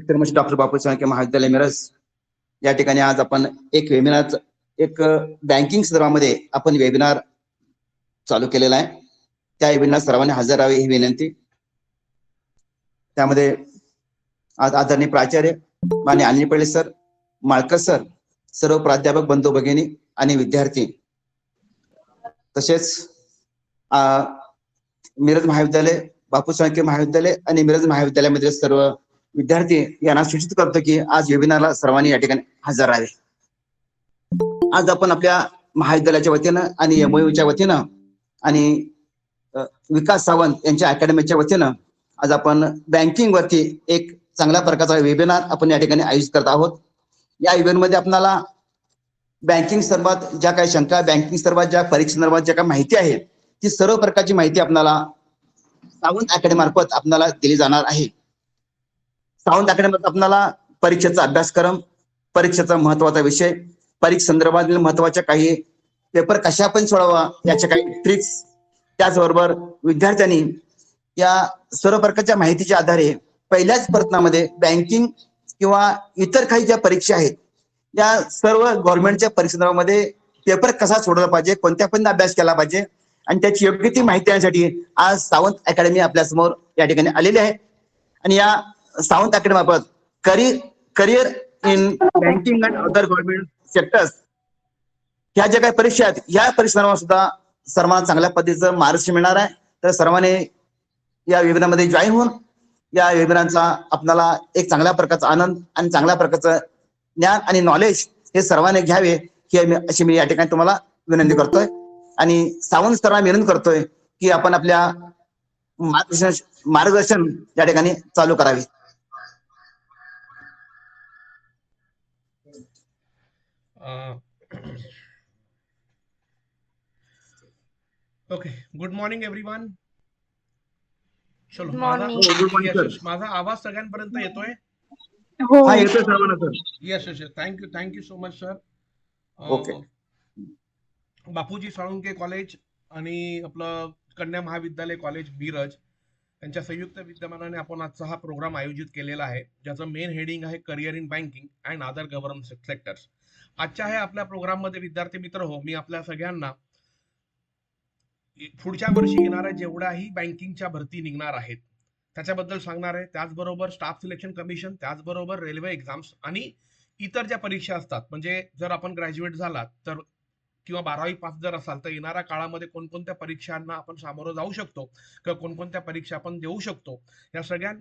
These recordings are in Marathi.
चित्रमशी डॉक्टर बापू साळुंखे महाविद्यालय मिरज या ठिकाणी आज आपण एक वेबिनार एक बँकिंग संदर्भामध्ये आपण वेबिनार चालू केलेला आहे. त्या वेबिनार सर्वांनी हजर राहावे ही विनंती. त्यामध्ये आज आदरणीय प्राचार्य माननीय अनिल पडळे सर, माळकर सर, सर्व प्राध्यापक बंधू भगिनी आणि विद्यार्थी, तसेच मिरज महाविद्यालय, बापू साळुंखे महाविद्यालय आणि मिरज महाविद्यालयामधील सर्व विद्यार्थी यांना सूचित करतो की आज वेबिनारला सर्वांनी या ठिकाणी हजर राहावे. आज आपण आपल्या महाविद्यालयाच्या वतीनं आणि एमओयूच्या वतीनं आणि विकास सावंत यांच्या अकॅडमीच्या वतीनं आज आपण बँकिंग वरती एक चांगल्या प्रकारचा वेबिनार आपण या ठिकाणी आयोजित करत आहोत. या वेबिनारमध्ये आपल्याला बँकिंग संदर्भात ज्या काही शंका, बँकिंग संदर्भात ज्या परीक्षा संदर्भात ज्या काही माहिती आहे ती सर्व प्रकारची माहिती आपल्याला सावंत अकॅडमी मार्फत आपल्याला दिली जाणार आहे. सावंत अकॅडमीत आपल्याला परीक्षेचा अभ्यासक्रम, परीक्षेचा महत्वाचा विषय, परीक्षा संदर्भातील महत्वाच्या काही पेपर कशा पण सोडवा याच्या काही ट्रिक्स, त्याचबरोबर विद्यार्थ्यांनी या सर्व प्रकारच्या माहितीच्या आधारे पहिल्याच प्रयत्नामध्ये बँकिंग किंवा इतर काही ज्या परीक्षा आहेत या सर्व गव्हर्नमेंटच्या परीक्षेमध्ये पेपर कसा सोडवला पाहिजे, कोणत्या पण अभ्यास केला पाहिजे आणि त्याची योग्य ती माहिती देण्यासाठी आज सावंत अकॅडमी आपल्या समोर या ठिकाणी आलेली आहे. आणि या सावंत अकॅडमी मार्फत career in banking and other government sectors ह्या ज्या काही परीक्षा आहेत या परीक्षांवर सुद्धा सर्वांना चांगल्या पद्धतीचं मार्गदर्शन मिळणार आहे. तर सर्वांनी या वेबिनारमध्ये जॉईन होऊन या वेबिनारचा आपल्याला एक चांगल्या प्रकारचा आनंद आणि चांगल्या प्रकारचं ज्ञान आणि नॉलेज हे सर्वांनी घ्यावे ही अशी मी या ठिकाणी तुम्हाला विनंती करतोय. आणि सावंत सर्वांना विनंती करतोय की आपण आपल्या मार्गदर्शन या ठिकाणी चालू करावे. Okay, good morning everyone. चलो, माझा आवाज सगळ्यांपर्यंत येतोय? हा, येतोय सर्वांना sir. Yes yes, thank you so much sir. Okay. Bapuji Salunkhe college आणि आपलं कन्या महाविद्यालय कॉलेज मिरज यांच्या संयुक्त विद्यमानाने आपण आजचा हा प्रोग्राम आयोजित केलेला आहे, ज्याचं मेन हेडिंग आहे career in banking and other government sectors. आजच्या आहे आपल्या प्रोग्राम मध्ये विद्यार्थी मित्र हो, मी आपल्या सगळ्यांना पुढच्या वर्षी येणाऱ्या जेवढ्याही बँकिंगच्या भरती निघणार आहेत त्याच्याबद्दल सांगणार आहे. त्याचबरोबर स्टाफ सिलेक्शन कमिशन, त्याचबरोबर रेल्वे एक्झाम्स आणि इतर ज्या परीक्षा असतात, म्हणजे जर आपण ग्रॅज्युएट झालात तर किंवा 12वी पास जर असाल तर येणाऱ्या काळामध्ये कोणकोणत्या परीक्षांना आपण सामोरं जाऊ शकतो किंवा कोणकोणत्या परीक्षा आपण देऊ शकतो, या सगळ्या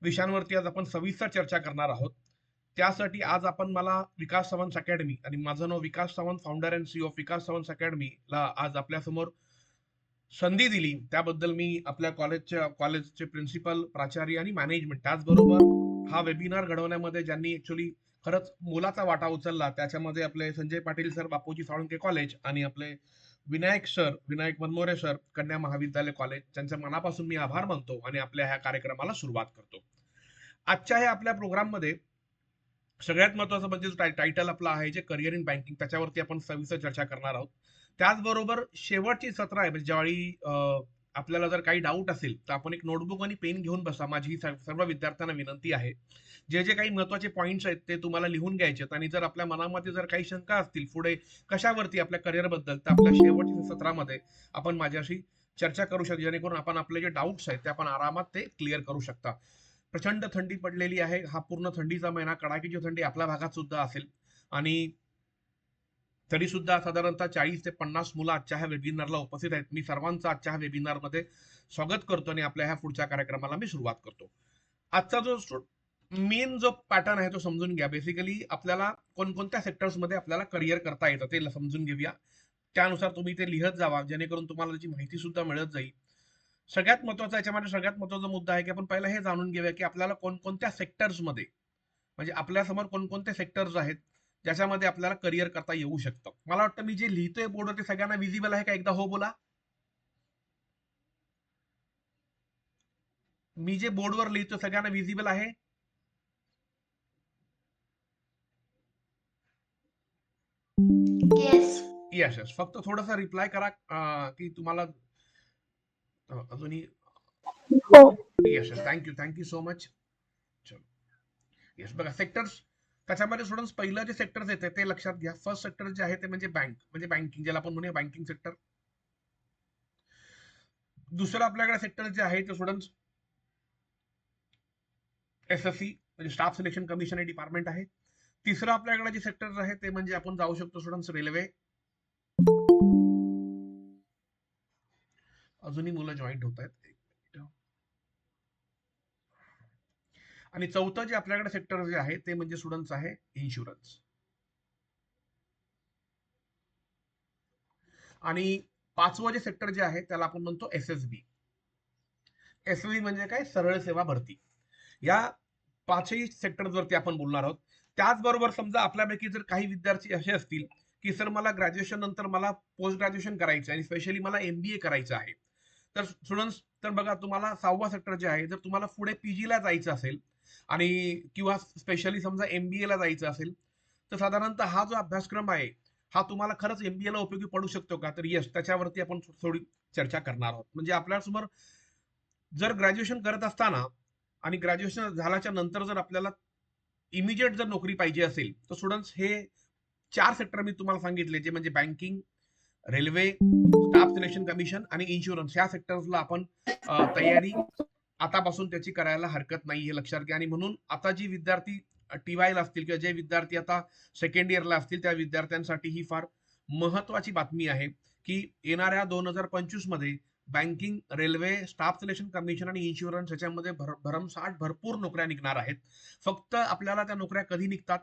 विषयांवरती आज आपण सविस्तर चर्चा करणार आहोत. त्यासाठी आज आपण मला विकास सावंत अकॅडमी, आणि माझं नाव Vikas Sawant, founder and CEO of Vikas Sawant अकॅडमीला आज आपल्या समोर संधी दिली त्याबद्दल मी आपल्या कॉलेजचे प्रिन्सिपल, प्राचार्य आणि मॅनेजमेंट, त्याचबरोबर हा वेबिनार घडवण्यामध्ये ज्यांनी ऍक्च्युअली खरंच मोलाचा वाटा उचलला त्याच्यामध्ये आपले संजय पाटील सर, बापूजी साळुंखे कॉलेज आणि आपले विनायक वनमोरे सर, कन्या महाविद्यालय कॉलेज, त्यांच्या मनापासून मी आभार मानतो आणि आपल्या ह्या कार्यक्रमाला सुरुवात करतो. आजच्या हे आपल्या प्रोग्राम मध्ये सगळ्यात महत्वाचं म्हणजे टायटल आपला आहे जे करिअर इन बँकिंग, त्याच्यावरती आपण सविस्तर चर्चा करणार आहोत. त्याचबरोबर शेवटची सत्र आहे, म्हणजे ज्यावेळी आपल्याला जर काही डाऊट असेल तर आपण एक नोटबुक आणि पेन घेऊन बसा. माझी सर्व विद्यार्थ्यांना विनंती आहे, जे जे काही महत्वाचे पॉइंट्स आहेत ते तुम्हाला लिहून घ्यायचे, आणि जर आपल्या मनामध्ये जर काही शंका असतील पुढे कशावरती आपल्या करिअर बद्दल, तर आपल्या शेवटच्या सत्रामध्ये आपण माझ्याशी चर्चा करू शकता, जेणेकरून आपण आपले जे डाऊट्स आहेत ते आपण आरामात ते क्लिअर करू शकता. प्रचंड थंडी पडलेली आहे, हा पूर्ण थंडीचा महिना, कडाकीची थंडी आपल्या भागात सुद्धा असेल, आणि तरी सुद्धा साधारणतः 40 ते 50 मुलं आजच्या ह्या वेबिनारला उपस्थित आहेत. मी सर्वांचं आजच्या ह्या वेबिनारमध्ये स्वागत करतो आणि आपल्या ह्या पुढच्या कार्यक्रमाला मी सुरुवात करतो. आजचा जो मेन जो पॅटर्न आहे तो समजून घ्या. बेसिकली आपल्याला कोणकोणत्या सेक्टर्समध्ये आपल्याला करिअर करता येतं ते समजून घेऊया. त्यानुसार तुम्ही ते लिहत जावा, जेणेकरून तुम्हाला त्याची माहिती सुद्धा मिळत जाईल. सगळ्यात महत्वाचा मुद्दा आहे की आपण पहिला हे जाणून घेऊया की आपल्याला कोणकोणत्या सेक्टर्समध्ये, म्हणजे आपल्या समोर कोणकोणते सेक्टर्स आहेत ज्याच्यामध्ये आपल्याला करिअर करता येऊ शकतं. मला वाटतं मी जे लिहितोय बोर्डवर ते सगळ्यांना विजिबल आहे का? एकदा हो बोला. मी जे बोर्डवर लिहितो सगळ्यांना विजिबल आहे? यस. फक्त थोडासा रिप्लाय करा की तुम्हाला अजूनही. Yes, thank you so much. चलो, येस, बघा सेक्टर्स त्याच्यामध्ये स्टुडंट्स पहिलं जे सेक्टर्स येते ते लक्षात घ्या. फर्स्ट सेक्टर जे आहे ते म्हणजे बँक, म्हणजे बँकिंग, ज्याला आपण म्हणूया बँकिंग सेक्टर. दुसरं आपल्याकडे सेक्टर जे आहे ते स्टुडंट्स SSC म्हणजे स्टाफ सिलेक्शन कमिशन हे डिपार्टमेंट आहे. तिसरं आपल्याकडे जे सेक्टर आहे ते म्हणजे आपण जाऊ शकतो स्टुडंट्स रेल्वे. अजूनही मुलं जॉईंट होत आहेत. आणि चौथं जे आपल्याकडे सेक्टर जे आहे ते म्हणजे स्टुडंट्स आहे इन्शुरन्स. आणि पाचवं जे सेक्टर जे आहे त्याला आपण म्हणतो SSB. SSB म्हणजे काय? सरळ सेवा भरती. या पाचही सेक्टरवरती आपण बोलणार आहोत. त्याचबरोबर समजा आपल्यापैकी जर काही विद्यार्थी असे असतील की सर मला ग्रॅज्युएशन नंतर मला पोस्ट ग्रॅज्युएशन करायचं आहे आणि स्पेशली मला MBA करायचं आहे, तर स्टुडंट्स तर बघा तुम्हाला 6वा सेक्टर जे आहे, जर तुम्हाला पुढे PG ला जायचं असेल आणि किंवा स्पेशली समजा MBA ला जायचं असेल, तर साधारणतः हा जो अभ्यासक्रम आहे हा तुम्हाला खरंच MBA ला उपयोगी पडू शकतो का? तर येस, त्याच्यावरती आपण थोडी चर्चा करणार आहोत. म्हणजे आपल्यासमोर जर ग्रॅज्युएशन करत असताना आणि ग्रॅज्युएशन झाल्याच्या नंतर जर आपल्याला इमिजिएट जर नोकरी पाहिजे असेल, तर स्टुडंट्स हे 4 सेक्टर मी तुम्हाला सांगितले, जे म्हणजे banking, railway, staff selection commission आणि इन्शुरन्स, या सेक्टर्सला आपण तयारी आतापासून त्याची करायला हरकत नाही, हे लक्षात घ्या. आणि म्हणून आता जी विद्यार्थी TYला असतील किंवा जे विद्यार्थी आता सेकंड इयरला असतील त्या विद्यार्थ्यांसाठी ही फार महत्वाची बातमी आहे की येणाऱ्या 2025 मध्ये banking, railway, staff selection commission आणि इन्शुरन्स याच्यामध्ये भरमसाठ भरपूर नोकऱ्या निघणार आहेत. फक्त आपल्याला त्या नोकऱ्या कधी निघतात,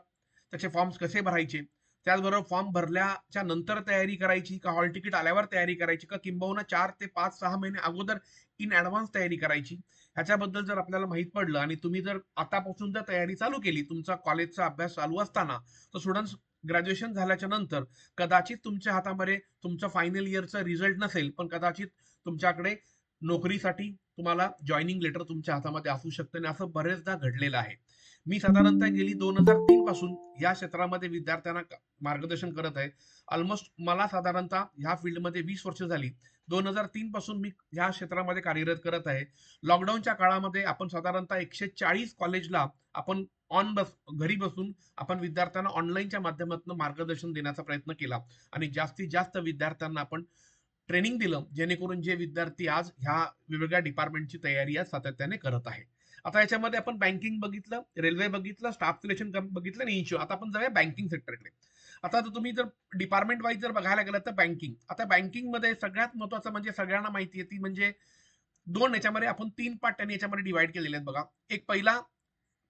त्याचे फॉर्म्स कसे भरायचे, त्याचबरोबर फॉर्म भरल्याच्या नंतर तयारी करायची का हॉल तिकीट आल्यावर तयारी करायची का किंबहुना 4 ते 5-6 महिने अगोदर इन ऍडव्हान्स तयारी करायची, ह्याच्याबद्दल जर आपल्याला माहित पडलं आणि तुम्ही जर आतापासून जर तयारी चालू केली, तुमचा कॉलेजचा अभ्यास चालू असताना, तर स्टुडंट्स ग्रॅज्युएशन झाल्याच्या नंतर कदाचित तुमच्या हातामध्ये तुमचं फायनल इयरचा रिझल्ट नसेल, पण कदाचित तुमच्याकडे नोकरीसाठी तुम्हाला जॉईनिंग लेटर तुमच्या हातामध्ये असू शकतं. आणि असं बरेचदा घडलेलं आहे. मी साधारणतः गेली 2003 पासून या क्षेत्रामध्ये विद्यार्थ्यांना मार्गदर्शन करत आहे. ऑलमोस्ट मला साधारणतः ह्या फील्डमध्ये 20 वर्ष झाली. 2003 पासून मी ह्या क्षेत्रामध्ये कार्यरत करत आहे. लॉकडाऊनच्या काळामध्ये आपण साधारणतः 140 कॉलेजला आपण घरी बसून आपण विद्यार्थ्यांना ऑनलाईनच्या माध्यमातून मार्गदर्शन देण्याचा प्रयत्न केला आणि जास्तीत जास्त विद्यार्थ्यांना आपण ट्रेनिंग दिलं, जेणेकरून जे विद्यार्थी आज ह्या वेगवेगळ्या डिपार्टमेंटची तयारी आज सातत्याने करत आहे. आता याच्यामध्ये आपण बँकिंग बघितलं, रेल्वे बघितलं, स्टाफ सिलेक्शन बघितलं आणि इन्शुरन्स. आता आपण जाऊया बँकिंग सेक्टरकडे. आता तुम्ही जर डिपार्टमेंट वाईज जर बघायला गेलं तर बँकिंग. आता बँकिंग मध्ये सगळ्यात महत्वाचं म्हणजे सगळ्यांना माहिती आहे ती म्हणजे दोन, याच्यामध्ये आपण 3 पार्ट त्यांनी याच्यामध्ये डिवाइड केलेले आहेत. बघा, एक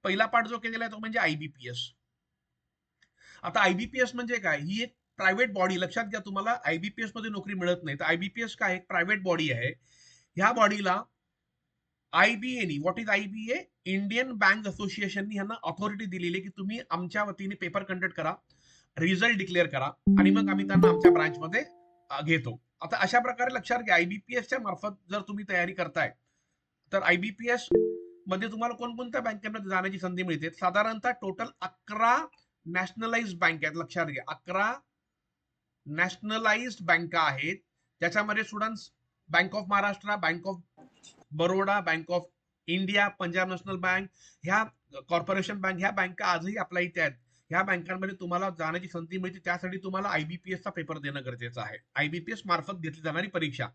पहिला पार्ट जो केलेला आहे तो म्हणजे IBPS. आता IBPS म्हणजे काय? ही एक प्रायव्हेट बॉडी, लक्षात घ्या, तुम्हाला IBPS मध्ये नोकरी मिळत नाही. तर IBPS काय? एक प्रायव्हेट बॉडी आहे. ह्या बॉडीला IBA, what is IBA? Indian bank असोसिएशननी ह्यांना ऑथॉरिटी दिलेली की तुम्ही आमच्या वतीने पेपर कंडक्ट करा, रिझल्ट डिक्लेअर करा आणि मग आम्ही त्यांना आमच्या ब्रांचमध्ये घेतो. आता अशा प्रकारे लक्षात घ्या, IBPSच्या मार्फत जर तुम्ही तयारी करताय, तर IBPS मध्ये तुम्हाला कोणकोणत्या बँकेमध्ये जाण्याची संधी मिळते? साधारणतः टोटल 11 नॅशनलाइज्ड बँक आहेत. लक्षात घ्या, 11 नॅशनलाइज्ड बँका आहेत, ज्याच्यामध्ये students bank of Maharashtra, bank of Baroda, bank of India, Punjab national bank, ह्या कॉर्पोरेशन बँक, ह्या बँका आजही आपल्या इथे आहेत. ह्या बँकांमध्ये तुम्हाला जाण्याची संधी मिळते. त्यासाठी तुम्हाला IBPSचा पेपर देणं गरजेचं आहे. IBPS मार्फत घेतली जाणारी परीक्षा.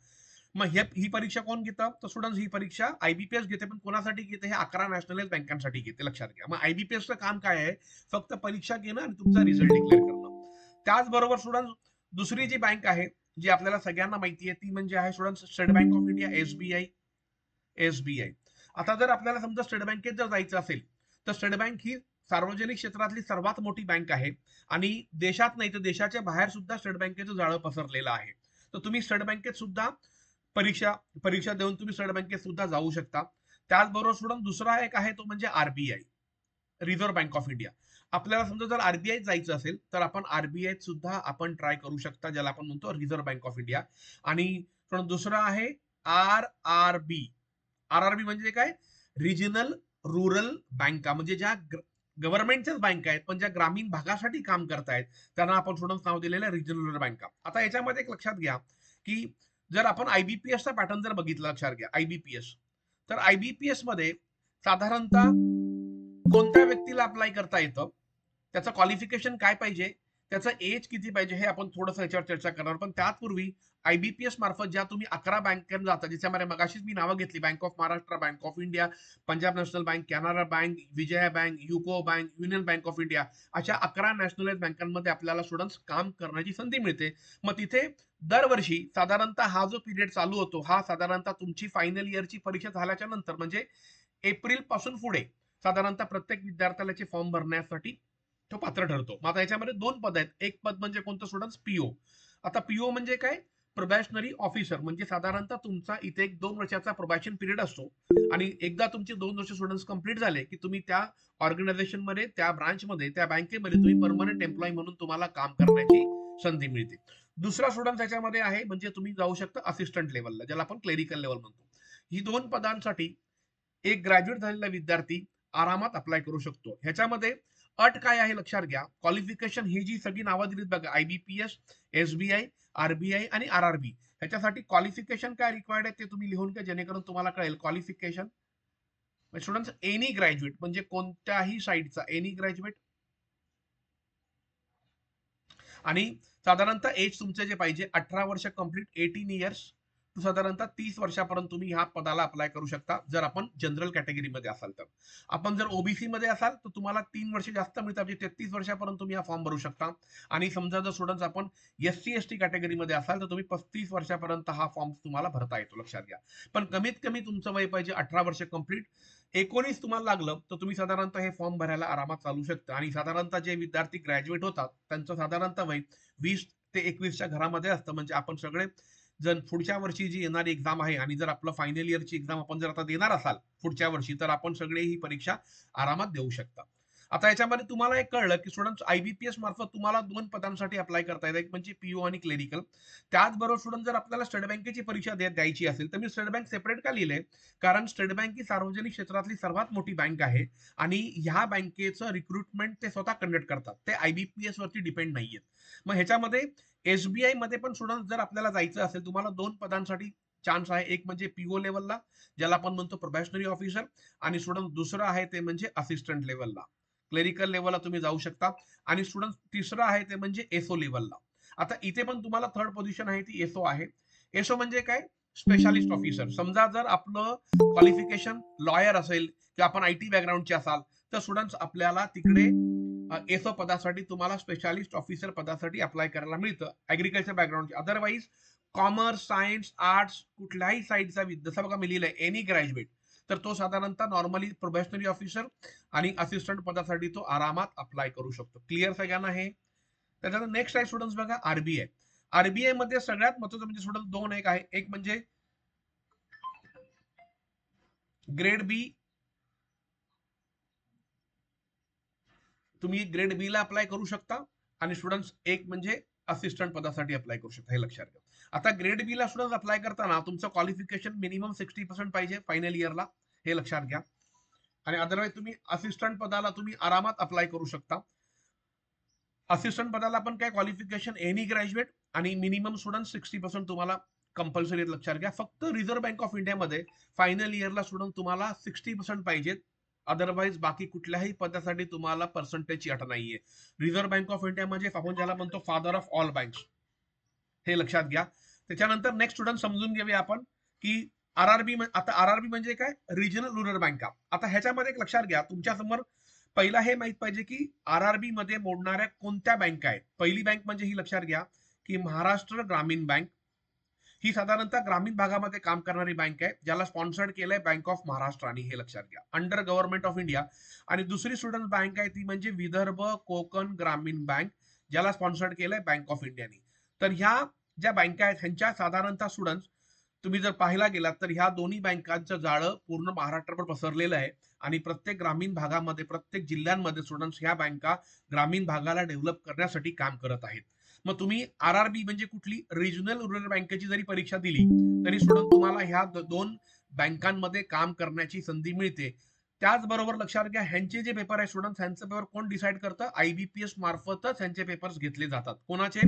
मग ही परीक्षा कोण घेतं? तर स्टुडंट्स ही परीक्षा IBPS घेते, पण कोणासाठी घेते? हे 11 नॅशनलाइज बँकांसाठी घेते, लक्षात घ्या. मग IBPSचं काम काय आहे? फक्त परीक्षा घेणं आणि तुमचा रिझल्ट डिक्लेअर करणं. त्याचबरोबर स्टुडंट्स दुसरी जी बँक आहे जी आपल्याला सगळ्यांना माहिती आहे ती म्हणजे आहे students state bank of India, SBI. आता जर आपल्याला समजा स्टेट बँकेत जर जायचं असेल, तर स्टेट बँक ही सार्वजनिक क्षेत्रातली सर्वात मोठी बँक आहे आणि देशात नाही तर देशाच्या बाहेर सुद्धा स्टेट बँकेचं जाळं पसरलेलं आहे. तर तुम्ही स्टेट बँकेत सुद्धा परीक्षा देऊन तुम्ही स्टेट बँकेत सुद्धा जाऊ शकता. त्याचबरोबर स्टुडंट दुसरा एक आहे तो म्हणजे RBI, reserve bank of India. आपल्याला समजा जर RBI जायचं असेल तर आपण RBI सुद्धा आपण ट्राय करू शकता, ज्याला आपण म्हणतो रिझर्व्ह बँक ऑफ इंडिया. आणि दुसरा आहे RRB. म्हणजे काय? रिजनल रुरल बँका, म्हणजे ज्या गव्हर्नमेंटच्याच बँका आहेत पण ज्या ग्रामीण भागासाठी काम करतायत त्यांना आपण स्टुडंट नाव दिलेलं आहे रिजनल रुरल बँका. आता याच्यामध्ये एक लक्षात घ्या की जर आपण IBPSचा पॅटर्न जर बघितला, लक्षात घ्या, IBPS, तर IBPS मध्ये साधारणतः कोणत्या व्यक्तीला अप्लाय करता येतं, त्याचं क्वालिफिकेशन काय पाहिजे, त्याचं एज किती पाहिजे, हे आपण थोडंसं याच्यावर चर्चा करणार. पण त्यापूर्वी IBPS मार्फत ज्या तुम्ही 11 बँकांना जाता, ज्याच्यामध्ये मगाशीच मी नावं घेतली, bank of Maharashtra, bank of India, Punjab national bank, Canara bank, Vijaya bank, UCO bank, union bank of India, अशा 11 नॅशनलाइज बँकांमध्ये आपल्याला स्टुडंट्स काम करण्याची संधी मिळते. मग तिथे दरवर्षी साधारणतः हा जो पिरियड चालू होतो, हा साधारणतः तुमची फायनल इयरची परीक्षा झाल्याच्या नंतर, म्हणजे एप्रिल पासून पुढे साधारणतः प्रत्येक विद्यार्थ्याला फॉर्म भरण्यासाठी तो पात्र ठरतो. मग आता याच्यामध्ये 2 पद आहेत. एक पद म्हणजे कोणतं स्टुडंट्स? पीओ. आता पीओ म्हणजे काय? प्रोबॅशनरी ऑफिसर. म्हणजे साधारणतः तुमचा इथे एक 2 वर्षाचा प्रोबॅशन पिरियड असतो आणि एकदा तुमचे 2 वर्ष स्टुडंट्स कंप्लीट झाले की तुम्ही त्या ऑर्गनायझेशन मध्ये, त्या ब्रांच मध्ये, त्या बँकेमध्ये तुम्ही परमनंट एम्प्लॉई म्हणून तुम्हाला काम करण्याची संधी मिळते. दुसरा स्टुडंट याच्यामध्ये आहे म्हणजे तुम्ही जाऊ शकता असिस्टंट लेवलला, ज्याला आपण क्लेरिकल लेवल म्हणतो. ही 2 पदांसाठी एक ग्रॅज्युएट झालेला विद्यार्थी आरामात अप्लाय करू शकतो. ह्याच्यामध्ये अट काय आहे लक्षात घ्या. क्वालिफिकेशन ही जी सगळी नावं दिलीत बघा, IBPS, SBI, RBI आणि RRB, ह्याच्यासाठी क्वालिफिकेशन काय रिक्वायर्ड आहे ते तुम्ही लिहून घ्या, जेणेकरून तुम्हाला कळेल. क्वालिफिकेशन स्टुडंट्स एनी ग्रॅज्युएट, म्हणजे कोणत्याही साईडचा एनी ग्रॅज्युएट, आणि साधारणतः एज तुमचे जे पाहिजे 18 वर्ष कंप्लीट, 18 इयर्स टू साधारणतः 30 वर्षापर्यंत तुम्ही ह्या पदाला अप्लाय करू शकता, जर आपण जनरल कॅटेगरीमध्ये असाल तर. आपण जर ओबीसी मध्ये असाल तर तुम्हाला 3 वर्ष जास्त मिळतात, म्हणजे 33 वर्षापर्यंत तुम्ही हा फॉर्म भरू शकता. आणि समजा जर स्टुडंट्स आपण SC/ST कॅटेगरीमध्ये असाल तर तुम्ही 35 वर्षापर्यंत हा फॉर्म तुम्हाला भरता येतो, लक्षात घ्या. पण कमीत कमी तुमचं वय पाहिजे 18 वर्ष कंप्लीट. 19 तुम्हाला लागलं तर तुम्ही साधारणतः हे फॉर्म भरायला आरामात चालू शकता. आणि साधारणतः जे विद्यार्थी ग्रॅज्युएट होतात त्यांचं साधारणतः वय 20 ते 21च्या घरामध्ये असतं. म्हणजे आपण सगळे जर पुढच्या वर्षी जी येणारी एक्झाम आहे, आणि जर आपलं फायनल इयरची एक्झाम आपण जर आता देणार असाल पुढच्या वर्षी, तर आपण सगळे ही परीक्षा आरामात देऊ शकता. आता याच्यामध्ये तुम्हाला एक कळलं की स्टुडंट्स IBPS मार्फत तुम्हाला 2 पदांसाठी अप्लाय करता येतं, एक म्हणजे पीओ आणि क्लेरिकल. त्याचबरोबर स्टुडंट जर आपल्याला स्टेट बँकेची परीक्षा द्यायची असेल तर मी स्टेट बँक सेपरेट का लिहिलंय, कारण स्टेट बँक ही सार्वजनिक क्षेत्रातली सर्वात मोठी बँक आहे आणि ह्या बँकेचं रिक्रुटमेंट ते स्वतः कंडक्ट करतात, ते IBPS वरती डिपेंड नाहीयेत. मग ह्याच्यामध्ये SBI मध्ये पण स्टुडंट जर आपल्याला जायचं असेल, तुम्हाला 2 पदांसाठी चान्स आहे. एक म्हणजे पीओ लेवलला, ज्याला आपण म्हणतो प्रोबॅशनरी ऑफिसर, आणि स्टुडंट दुसरं आहे ते म्हणजे असिस्टंट लेवलला, क्लेरिकल लेवलला तुम्ही जाऊ शकता. आणि स्टुडंट तिसरं आहे ते म्हणजे एसओ लेवलला. आता इथे पण तुम्हाला थर्ड पोझिशन आहे ती एसओ आहे. एसओ म्हणजे काय? Specialist officer. समजा जर आपलं क्वालिफिकेशन लॉयर असेल किंवा आपण IT बॅकग्राऊंडचे असाल तर स्टुडंट्स आपल्याला तिकडे एसओ पदासाठी तुम्हाला स्पेशालिस्ट ऑफिसर पदासाठी अप्लाय करायला मिळतं ऍग्रिकल्चर बॅकग्राऊंडचे. अदरवाईज कॉमर्स, सायन्स, आर्ट्स कुठल्याही साईडचा जसं बघा मी लिहिलंय एनी ग्रॅज्युएट, तर तो साधारणतः नॉर्मली प्रोबेशनरी ऑफिसर आणि असिस्टंट पदासाठी तो आरामात अप्लाय करू शकतो. क्लिअर सगळ्यांना हे? त्याच्यानंतर नेक्स्ट आहे स्टुडंट्स बघा RBI. RBI मध्ये सगळ्यात महत्वाचं म्हणजे स्टुडंट 2 एक आहे. एक म्हणजे ग्रेड बी, तुम्ही ग्रेड बी ला अप्लाय करू शकता. आणि स्टुडंट्स एक म्हणजे असिस्टंट पदासाठी अप्लाय करू शकता, हे लक्षात घ्या. आता ग्रेड बी ला स्टुडंट अप्लाय करताना तुमचं क्वालिफिकेशन मिनिमम 60% पाहिजे फायनल इयरला, हे लक्षात घ्या. आणि अदरवाईज तुम्ही असिस्टंट पदाला तुम्ही आरामात अप्लाय करू शकता. असिस्टंट पदाला पण काय क्वालिफिकेशन एनी ग्रॅज्युएट आणि मिनिमम स्टुडंट 60% तुम्हाला कंपल्सरी, लक्षात घ्या. फक्त रिझर्व्ह बँक ऑफ इंडियामध्ये फायनल इयरला स्टुडंट तुम्हाला 60% पाहिजेत. अदरवाईज बाकी कुठल्याही पदासाठी तुम्हाला पर्सेंटेजची अट नाहीये. रिझर्व्ह बँक ऑफ इंडिया म्हणजे आपण ज्याला म्हणतो फादर ऑफ ऑल बँक्स, हे लक्षात घ्या. त्याच्यानंतर नेक्स्ट स्टुडंट समजून घेऊया आपण की RRB. आता RRB म्हणजे काय? रिजनल रुरल बँका. आता ह्याच्यामध्ये एक लक्षात घ्या, तुमच्या समोर पहिला हे माहित पाहिजे की RRB मध्ये मोडणाऱ्या कोणत्या बँका आहेत. पहिली बँक म्हणजे ही लक्षात घ्या की महाराष्ट्र ग्रामीण बँक. ही साधारणतः ग्रामीण भागामध्ये काम करणारी बँक आहे, ज्याला स्पॉन्सर्ड केलंय बँक ऑफ महाराष्ट्र, आणि हे लक्षात घ्या अंडर गव्हर्नमेंट ऑफ इंडिया. आणि दुसरी स्टुडंट बँक आहे ती म्हणजे विदर्भ कोकण ग्रामीण बँक, ज्याला स्पॉन्सर्ड केलंय बँक ऑफ इंडियाने. तर ह्या ज्या बँका आहेत ह्यांच्या साधारणतः स्टुडंट्स तुम्ही जर पाहायला गेलात तर ह्या दोन्ही बँकांचं जाळं पूर्ण महाराष्ट्रभर पसरलेलं आहे. आणि प्रत्येक ग्रामीण भागामध्ये, प्रत्येक जिल्ह्यांमध्ये स्टुडंट्स ह्या बँका ग्रामीण भागाला डेव्हलप करण्यासाठी काम करत आहेत. मग तुम्ही RRB म्हणजे कुठली रिजनल रुरल बँकेची जरी परीक्षा दिली तरी स्टुडंट तुम्हाला ह्या 2 बँकांमध्ये काम करण्याची संधी मिळते. त्याचबरोबर लक्षात घ्या, ह्यांचे जे पेपर आहे स्टुडंट, ह्यांचं पेपर कोण डिसाईड करतं? IBPS मार्फतच ह्यांचे पेपर्स घेतले जातात. कोणाचे?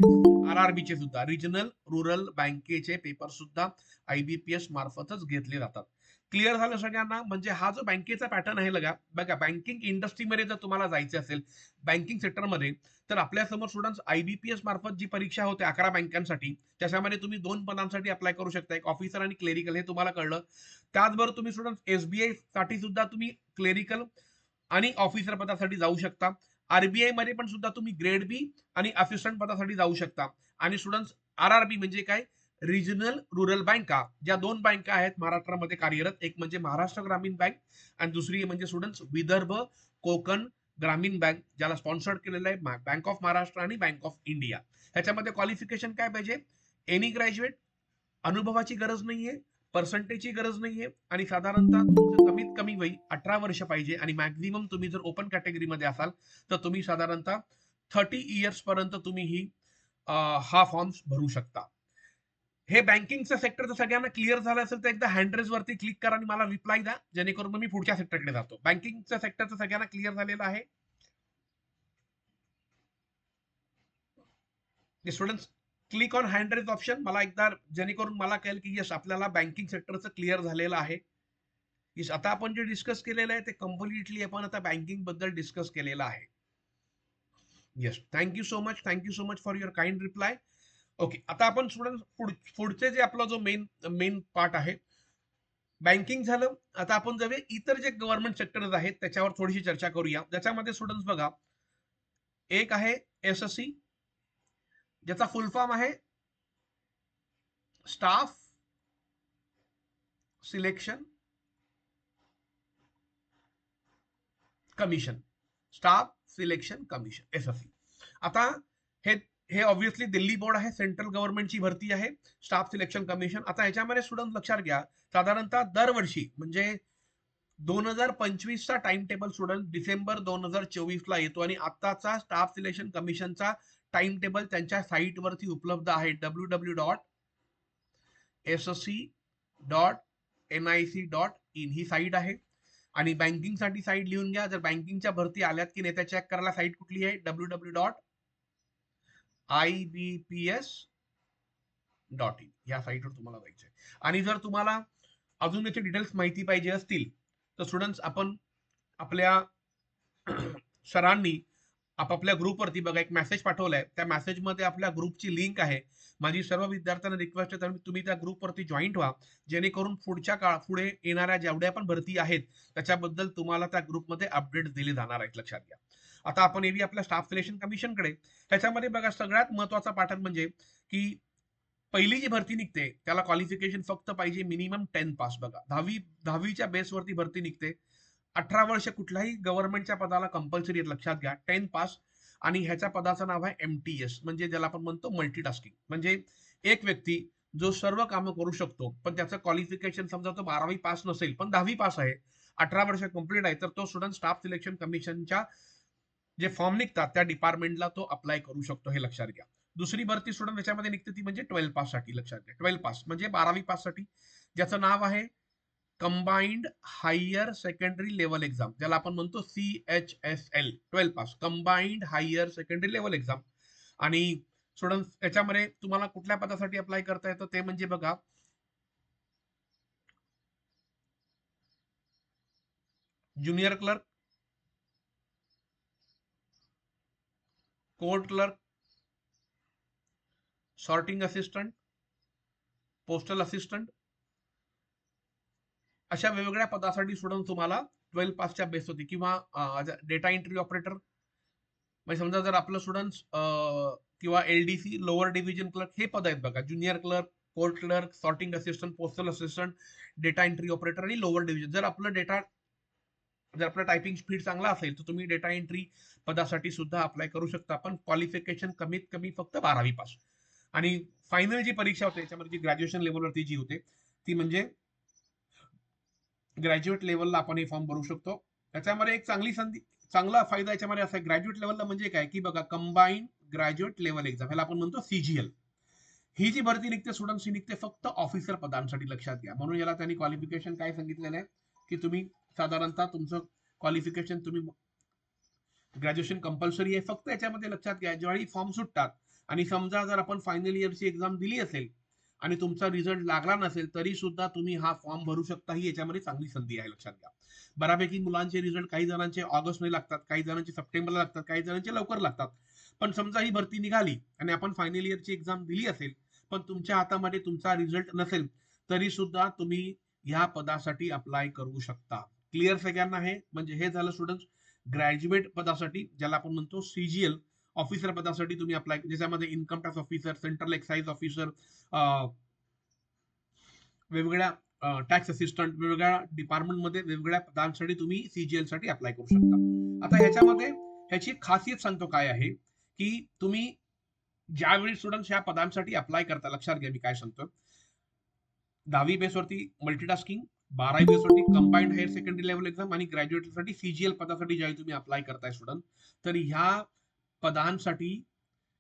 RRB चे सुद्धा, रिजनल रुरल बँकेचे पेपर सुद्धा IBPS मार्फतच घेतले जातात. क्लिअर झालं सगळ्यांना? म्हणजे हा जो बँकेचा पॅटर्न आहे बघा बँकिंग इंडस्ट्रीमध्ये जर तुम्हाला जायचं असेल बँकिंग सेक्टरमध्ये, तर आपल्यासमोर स्टुडंट्स IBPS मार्फत जी परीक्षा होते 11 बँकांसाठी, त्याच्यामध्ये तुम्ही 2 पदांसाठी अप्लाय करू शकता, एक ऑफिसर आणि क्लेरिकल, हे तुम्हाला कळलं. त्याचबरोबर तुम्ही स्टुडंट्स SBI साठी सुद्धा तुम्ही क्लेरिकल आणि ऑफिसर पदासाठी जाऊ शकता. RBI मध्ये पण सुद्धा तुम्ही ग्रेड बी आणि असिस्टंट पदासाठी जाऊ शकता. आणि स्टुडंट्स RRB म्हणजे काय, रिजनल रुरल बँका, ज्या 2 बँका आहेत महाराष्ट्रामध्ये कार्यरत, एक म्हणजे महाराष्ट्र ग्रामीण बँक आणि दुसरी म्हणजे स्टुडंट्स विदर्भ कोकण ग्रामीण बँक, ज्याला स्पॉन्सर्ड केलेलं आहे बँक ऑफ महाराष्ट्र आणि बँक ऑफ इंडिया. ह्याच्यामध्ये क्वालिफिकेशन काय पाहिजे, एनी ग्रॅज्युएट, अनुभवाची गरज नाहीये, पर्सेंटेजची गरज नाहीये, आणि साधारणतः तुमचं कमीत कमी वय 18 वर्ष पाहिजे, आणि मॅक्झिमम तुम्ही जर ओपन कॅटेगरीमध्ये असाल तर तुम्ही साधारणतः 30 इयर्स पर्यंत तुम्ही हा फॉर्म भरू शकता. हे बँकिंगचं सेक्टर जर सगळ्यांना क्लिअर झालं असेल तर एकदा हँडरेज वरती क्लिक करा आणि मला रिप्लाय द्या, जेणेकरून मी पुढच्या सेक्टरकडे जातो. बँकिंगच्या सेक्टरचं सगळ्यांना क्लिअर झालेलं आहे? Students click on hand raise option, मला एकदा, जेणेकरून मला कळेल की यस आपल्याला बँकिंग सेक्टरचं क्लिअर झालेलं आहे. यस, आता आपण जे डिस्कस केलेलं आहे ते कम्प्लिटली आपण आता बँकिंग बद्दल डिस्कस केलेलं आहे. Yes, thank you so much for your kind reply. Okay, आता आपण स्टुडंट पुढचे जे आपला जो मेन पार्ट आहे, बँकिंग झालं. आता आपण जाऊया इतर जे गव्हर्नमेंट सेक्टर्स आहेत त्याच्यावर थोडीशी चर्चा करूया. ज्याच्यामध्ये स्टुडंट्स बघा, एक आहे SSC, ज्याचा फुल फॉर्म आहे staff selection commission. Staff selection commission, SSC. आता हे हे ऑब्व्हियसली दिल्ली बोर्ड आहे, सेंट्रल गव्हर्नमेंटची भरती आहे, स्टाफ सिलेक्शन कमिशन. आता ह्याच्यामध्ये स्टुडंट लक्षात घ्या, साधारणतः दरवर्षी म्हणजे 2025चा टाइम टेबल स्टुडंट डिसेंबर 2024ला येतो, आणि आताचा स्टाफ सिलेक्शन कमिशनचा टाइम टेबल त्यांच्या साईटवरती उपलब्ध आहे. www.ssc.nic.in ही साईट आहे. आणि बँकिंगसाठी साईट लिहून घ्या, जर बँकिंगच्या भरती आल्यात की नाही त्या चेक करायला साईट कुठली आहे, www.ibps.in या साईटवर तुम्हाला जायचं आहे. आणि जर तुम्हाला अजून याचे डिटेल्स माहिती पाहिजे असतील तर स्टुडंट्स आपण आपल्या सरांनी आपापल्या ग्रुपवरती बघा एक मेसेज पाठवलाय, त्या मेसेजमध्ये आपल्या ग्रुपची लिंक आहे. माझी सर्व विद्यार्थ्यांना रिक्वेस्ट आहे तुम्ही त्या ग्रुपवरती जॉईंट व्हा, जेणेकरून पुढे येणाऱ्या जेवढ्या पण भरती आहेत त्याच्याबद्दल तुम्हाला त्या ग्रुपमध्ये अपडेट दिले जाणार आहेत, लक्षात घ्या. आता आपण येऊया आपल्या स्टाफ सिलेक्शन कमिशनकडे. त्याच्यामध्ये बघा सगळ्यात महत्वाचा पाठ म्हणजे की पहिली जी भरती निघते त्याला क्वालिफिकेशन फक्त पाहिजे मिनिमम 10 पास. बघा 10वीच्या बेसवरती भरती निघते. 18 वर्ष कुठल्याही गव्हर्नमेंटच्या पदाला कंपल्सरी आहेत, लक्षात घ्या, 10 पास. आणि ह्याच्या पदाचं नाव आहे MTS, म्हणजे ज्याला आपण म्हणतो मल्टीटास्किंग. म्हणजे एक व्यक्ती जो सर्व कामं करू शकतो, पण त्याचं क्वालिफिकेशन समजा तो 12वी पास नसेल पण 10वी पास आहे, 18 वर्ष कंप्लीट आहे, तर तो स्टुडंट स्टाफ सिलेक्शन कमिशनच्या जे फॉर्म निघतात त्या डिपार्टमेंटला तो अप्लाय करू शकतो, हे लक्षात घ्या. दुसरी भरती स्टुडंट त्याच्यामध्ये निघते ती म्हणजे 12 पास साठी, लक्षात घ्या. 12 पास म्हणजे 12वी पास साठी, ज्याचं नाव आहे combined higher secondary level exam, ज्याला आपण म्हणतो CHSL. 12 pass combined higher secondary level exam. आणि स्टुडंट याच्यामध्ये तुम्हाला कुठल्या पदासाठी अप्लाय करता येतं ते म्हणजे बघा, junior clerk, court clerk, sorting assistant, postal assistant, अशा वेगवेगळ्या पदासाठी स्टुडंट तुम्हाला 12 पासच्या बेस होती, किंवा डेटा एंट्री ऑपरेटर. म्हणजे समजा जर आपलं स्टुडंट्स किंवा LDC लोअर डिव्हिजन क्लर्क हे पद आहेत बघा, junior clerk, court clerk, sorting assistant, postal assistant, data entry operator आणि लोअर डिव्हिजन. जर आपलं टायपिंग स्पीड चांगला असेल तर तुम्ही डेटा एंट्री पदासाठी सुद्धा अप्लाय करू शकता, पण क्वालिफिकेशन कमीत कमी फक्त 12वी पास. आणि फायनल जी परीक्षा होते याच्यामध्ये जी ग्रॅज्युएशन लेवलवरती जी होते ती म्हणजे ग्रॅज्युएट लेवलला आपण हे फॉर्म भरू शकतो. त्याच्यामध्ये एक चांगला फायदा याच्यामध्ये असा आहे, ग्रॅज्युएट लेवलला म्हणजे काय की बघा, कंबाईन ग्रॅज्युएट लेवल एक्झाम, ह्याला आपण म्हणतो CGL. ही जी भरती निघते स्टुडंट्स, ही निघते फक्त ऑफिसर पदांसाठी, लक्षात घ्या. म्हणून याला त्यांनी क्वालिफिकेशन काय सांगितलेलं आहे की तुम्ही साधारणतः तुमचं क्वालिफिकेशन तुम्ही ग्रॅज्युएशन कंपल्सरी आहे. फक्त याच्यामध्ये लक्षात घ्या, ज्यावेळी फॉर्म सुटतात आणि समजा जर आपण फायनल इयरची एक्झाम दिली असेल आणि तुमचा रिझल्ट लागला नसेल तरी सुद्धा तुम्ही हा फॉर्म भरू शकता. ही याच्यामध्ये चांगली संधी आहे, लक्षात घ्या. बऱ्यापैकी मुलांचे रिझल्ट काही जणांचे ऑगस्टमध्ये लागतात, काही जणांचे सप्टेंबरला लागतात, काही जणांचे लवकर लागतात. पण समजा ही भरती निघाली आणि आपण फायनल इयरची एक्झाम दिली असेल, पण तुमच्या हातामध्ये तुमचा रिझल्ट नसेल तरी सुद्धा तुम्ही ह्या पदासाठी अप्लाय करू शकता. क्लिअर सगळ्यांना हे? म्हणजे हे झालं स्टुडंट ग्रॅज्युएट पदासाठी, ज्याला आपण म्हणतो सीजीएल ऑफिसर पदासाठी तुम्ही अप्लाय, ज्याच्यामध्ये income tax officer, central excise officer, वेगवेगळ्या टॅक्स असिस्टंट, वेगवेगळ्या डिपार्टमेंटमध्ये वेगवेगळ्या पदांसाठी तुम्ही सीजीएल साठी अप्लाय करू शकता. आता ह्याच्यामध्ये ह्याची खासियत सांगतो काय आहे, की तुम्ही ज्यावेळी स्टुडंट ह्या पदांसाठी अप्लाय करता, लक्षात घ्या मी काय सांगतो. 10वी बेसवरती मल्टीटास्किंग, 12वी बेसवरती combined higher secondary level exam आणि ग्रॅज्युएटसाठी सीजीएल पदासाठी ज्यावेळी तुम्ही अप्लाय करताय स्टुडंट, तर पदांसाठी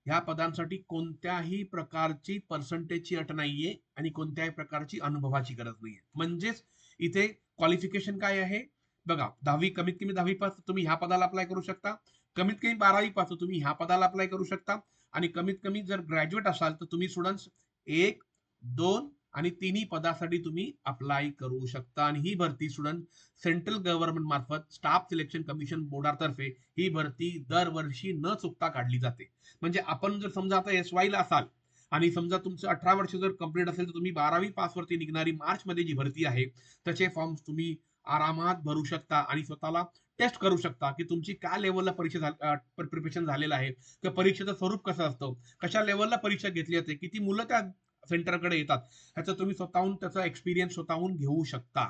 ह्या पदांसाठी कोणत्याही प्रकारची पर्सेंटेजची अट नाहीये आणि कोणत्याही प्रकारची अनुभवाची गरज नाहीये. म्हणजेच इथे क्वालिफिकेशन काय आहे बघा, 10वी कमीत कमी 10वी पास तुम्ही ह्या पदाला अप्लाय करू शकता, कमीत कमी 12वी पास तुम्ही ह्या पदाला अप्लाय करू शकता, आणि कमीत कमी जर ग्रॅज्युएट असाल तर तुम्ही स्टुडंट्स 1, 2 आणि 3 पदासाठी तुम्ही अप्लाय करू शकता. आणि ही भरती स्टुडंट सेंट्रल गव्हर्नमेंट मार्फत स्टाफ सिलेक्शन कमिशन बोर्डातर्फे ही भरती दरवर्षी न चुकता काढली जाते. म्हणजे आपण जर समजा आता SY ला असाल आणि समजा तुमचं 18 वर्ष जर कंप्लीट असेल तर तुम्ही 12वी पास वरती निघणारी मार्च मध्ये जी भरती आहे त्याचे फॉर्म तुम्ही आरामात भरू शकता आणि स्वतःला टेस्ट करू शकता की तुमची काय लेवलला परीक्षा प्रिपरेशन झालेलं आहे, किंवा परीक्षेचं स्वरूप कसं असतं, कशा लेवलला परीक्षा घेतली जाते, किती मुलं त्या सेंटरकडे येतात, ह्याचं तुम्ही स्वतःहून त्याचा एक्सपिरियन्स स्वतःहून घेऊ शकता.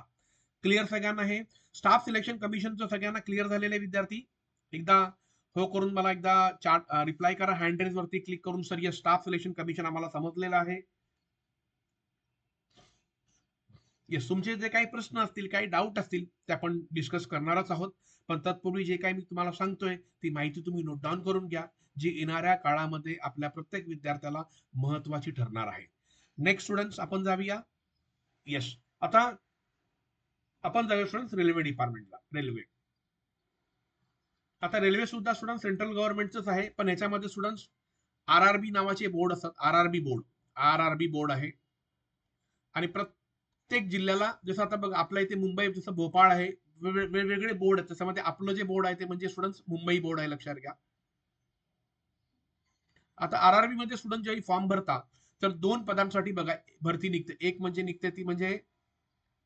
क्लिअर सगळ्यांना हे? स्टाफ सिलेक्शन कमिशनचं सगळ्यांना क्लिअर झालेले विद्यार्थी एकदा हो करून मला एकदा चार्ट रिप्लाय करा, हँड रेज वरती क्लिक करून, सर या स्टाफ सिलेक्शन कमिशन आम्हाला समजलेलं आहे. येस, तुमचे जे काही प्रश्न असतील, काही डाऊट असतील ते आपण डिस्कस करणारच आहोत. पण तत्पूर्वी जे काही मी तुम्हाला सांगतोय ती माहिती तुम्ही नोट डाऊन करून घ्या, जी येणाऱ्या काळामध्ये आपल्या प्रत्येक विद्यार्थ्याला महत्वाची ठरणार आहे. नेक्स्ट स्टुडंट्स आपण जाऊया. येस, आता आपण जाऊया स्टुडंट्स रेल्वे डिपार्टमेंटला. रेल्वे, आता रेल्वे सुद्धा स्टुडंट सेंट्रल गव्हर्नमेंटच आहे, पण याच्यामध्ये स्टुडंट्स RRB नावाचे बोर्ड असतात. आरआरबी बोर्ड आहे. आणि प्रत्येक जिल्ह्याला, जसं आता बघा आपल्या इथे मुंबई, जसं भोपाळ आहे, वेगवेगळे बोर्ड आहेत. त्याच्यामध्ये आपलं जे बोर्ड आहे ते म्हणजे स्टुडंट्स मुंबई बोर्ड आहे, लक्षात घ्या. आता RRB मध्ये स्टुडंट ज्यावेळी फॉर्म भरता तर 2 पदांसाठी बघा भरती निघते. एक म्हणजे निघते ती म्हणजे